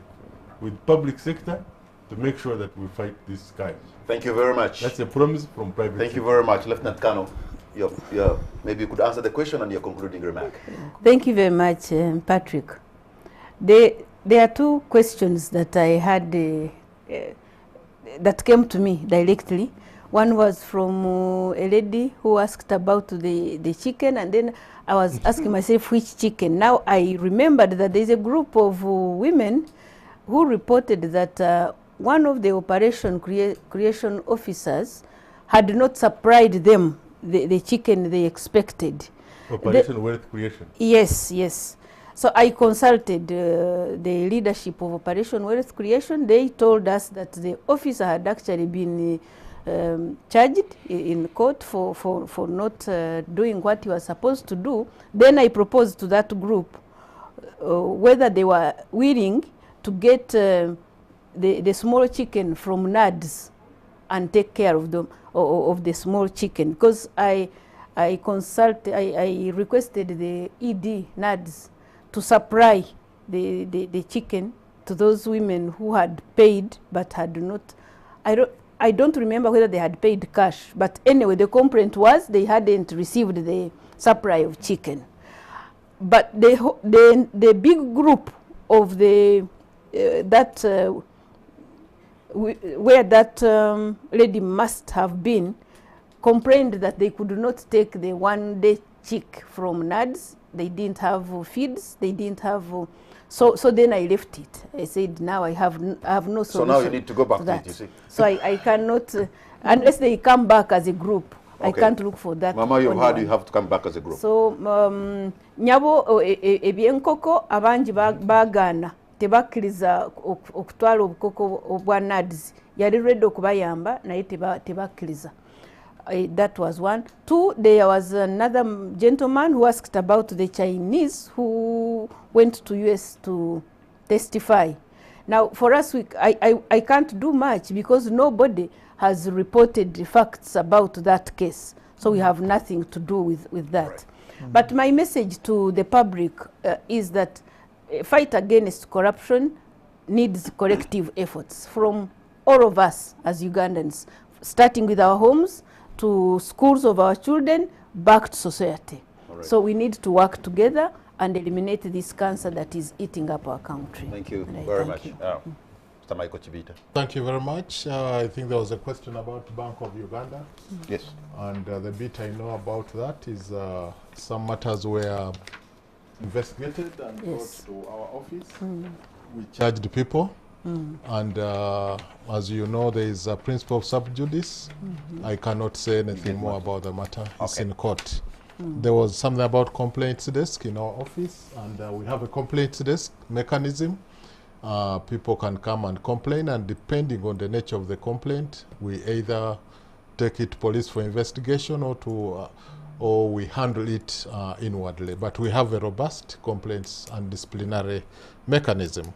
with public sector to make sure that we fight this scourge. Thank you very much. That's a promise from private Thank sector. you very much, Lieutenant Colonel. Maybe you could answer the question and your concluding remark. Thank you very much, Patrick. There are two questions that I had that came to me directly. One was from a lady who asked about the chicken, and then I was asking myself which chicken. Now I remembered that there's a group of women who reported that one of the operation creation officers had not supplied them the chicken they expected. Operation wealth creation. Yes, yes. So I consulted the leadership of Operation Wealth Creation. They told us that the officer had actually been charged in court for not doing what he was supposed to do. Then I proposed to that group whether they were willing to get the small chicken from NADS and take care of them, of the small chicken, because I requested the ED NADS to supply the chicken to those women who had paid but had not. I don't remember whether they had paid cash, but anyway, the complaint was they hadn't received the supply of chicken. But the big group of the where that lady must have been complained that they could not take the one-day chick from NADS. They didn't have feeds. They didn't have. So then I left it. I said, now I have no solution. So now you need to go back to it, you see. So I cannot, unless they come back as a group, okay. I can't look for that. Mama, you've heard you have to come back as a group. So, nyabo ebyenkoko abangi bagana tebakkiriza okutwala obukoko obwa NADS. Yali ready okubayamba naye tebakkiriza. That was one. Two, there was another gentleman who asked about the Chinese who went to US to testify. Now, for us, I can't do much because nobody has reported the facts about that case. So we have nothing to do with that. Right. But my message to the public is that fight against corruption needs collective efforts from all of us as Ugandans, starting with our homes, to schools of our children, back to society. Right. So we need to work together and eliminate this cancer that is eating up our country. Thank you very much. Mr. Micheal Chibita. Thank you very much. I think there was a question about Bank of Uganda. Yes. And the bit I know about that is some matters were investigated and brought to our office. We charged people. And as you know, there is a principle of sub judice. I cannot say anything more about the matter. It's in court. There was something about complaints desk in our office, and we have a complaints desk mechanism. People can come and complain, and depending on the nature of the complaint, we either take it to police for investigation or we handle it inwardly. But we have a robust complaints and disciplinary mechanism.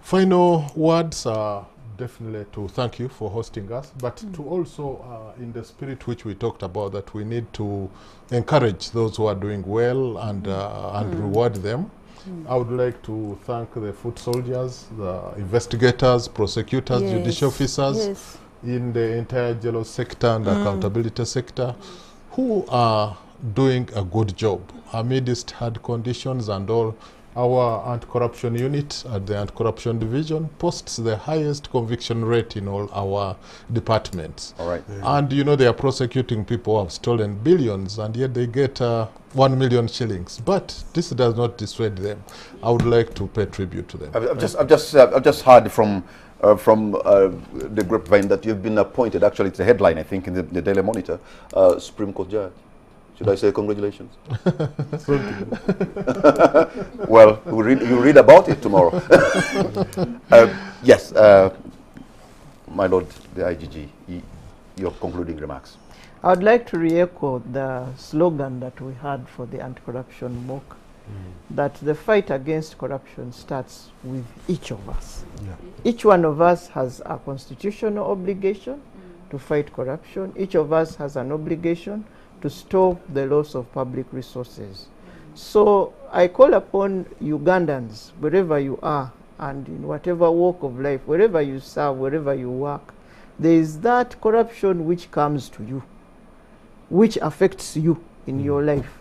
Final words are definitely to thank you for hosting us, but to also, in the spirit which we talked about, that we need to encourage those who are doing well and reward them. I would like to thank the foot soldiers, the investigators, prosecutors, judicial officers in the entire jail sector and accountability sector, who are doing a good job amidst hard conditions and all. Our anti-corruption unit at the anti-corruption division posts the highest conviction rate in all our departments. All right. And you know, they are prosecuting people who have stolen billions, and yet they get 1 million shillings. But this does not dissuade them. I would like to pay tribute to them. I've just heard from the grapevine that you've been appointed. Actually, it's a headline, I think, in the Daily Monitor, Supreme Court judge. Should I say congratulations? Well, you'll read about it tomorrow. Yes, my Lord, the IGG, your concluding remarks. I would like to re-echo the slogan that we had for the anti-corruption mock, that the fight against corruption starts with each of us. Yeah. Each one of us has a constitutional obligation to fight corruption. Each of us has an obligation to stop the loss of public resources. So I call upon Ugandans, wherever you are, and in whatever walk of life, wherever you serve, wherever you work, there is that corruption which comes to you, which affects you in your life.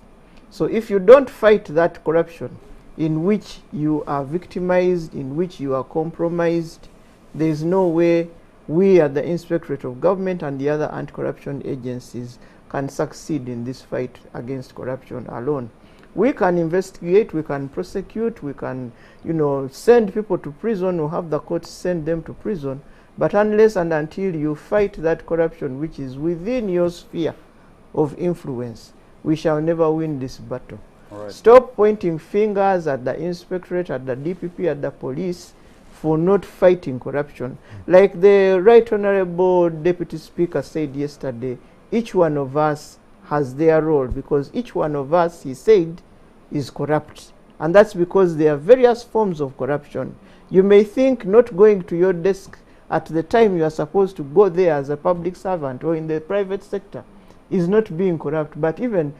So if you don't fight that corruption in which you are victimized, in which you are compromised, there is no way we at the Inspectorate of Government and the other anti-corruption agencies can succeed in this fight against corruption alone. We can investigate, we can prosecute, we can, send people to prison or have the courts send them to prison, but unless and until you fight that corruption which is within your sphere of influence, we shall never win this battle. All right. Stop pointing fingers at the Inspectorate, at the DPP, at the police for not fighting corruption. Like the Right Honorable Deputy Speaker said yesterday, each one of us has their role, because each one of us, he said, is corrupt. And that's because there are various forms of corruption. You may think not going to your desk at the time you are supposed to go there as a public servant or in the private sector is not being corrupt, but even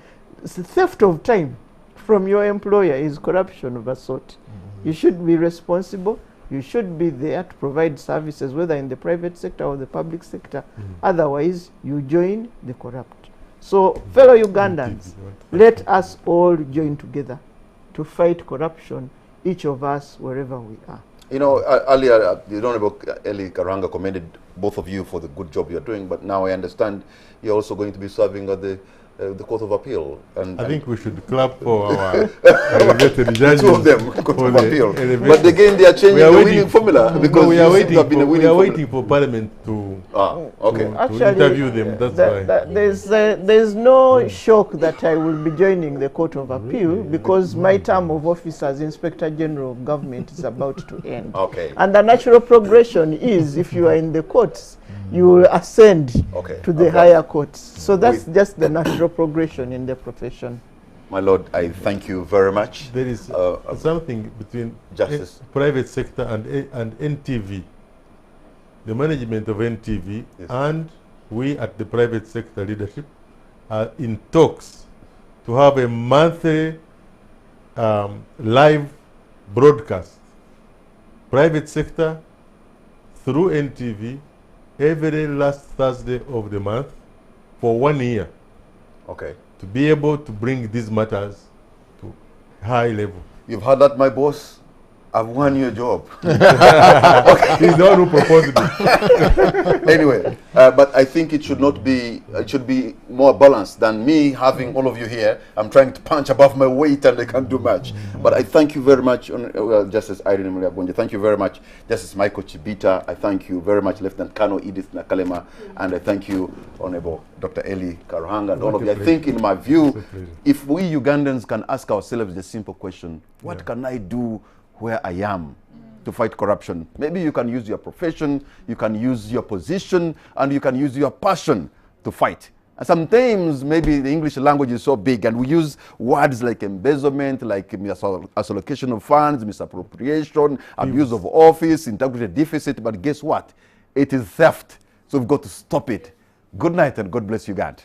theft of time from your employer is corruption of a sort. You should be responsible. You should be there to provide services, whether in the private sector or the public sector. Otherwise, you join the corrupt. So, fellow Ugandans, let us all join together to fight corruption, each of us, wherever we are. You know, earlier, the Honorable Elly Karuhanga commended both of you for the good job you're doing, but now I understand you're also going to be serving at the Court of Appeal. And I think we should clap for our elevated judges. Two of them, Court of Appeal. But again, they are changing the winning formula, because we are waiting for Parliament to interview them. That's why. There's no shock that I will be joining the Court of Appeal, because my term of office as Inspector General of Government is about to end. Okay. And the natural progression is, if you are in the courts, you will ascend to the higher courts. So that's just the natural progression in the profession. My Lord, I thank you very much. There is something between justice, private sector and NTV, the management of NTV, and we at the private sector leadership are in talks to have a monthly live broadcast. Private sector through NTV every last Thursday of the month for 1 year. Okay. To be able to bring these matters to high level. You've heard that, my boss? I've won your job. He's the one who proposed it. Anyway, but I think it should not be, it should be more balanced than me having all of you here. I'm trying to punch above my weight and I can't do much. But I thank you very much, Justice Irene Mulyagonja. Thank you very much, Justice Micheal Chibita. I thank you very much, Lieutenant Col Edith Nakalema. And I thank you, Honorable Dr. Elly Karuhanga, and all of you. I think, in my view, if we Ugandans can ask ourselves the simple question, what can I do where I am to fight corruption? Maybe you can use your profession, you can use your position, and you can use your passion to fight. And sometimes maybe the English language is so big and we use words like embezzlement, like misallocation of funds, misappropriation, abuse of office, integrity deficit, but guess what? It is theft. So we've got to stop it. Good night and God bless Uganda.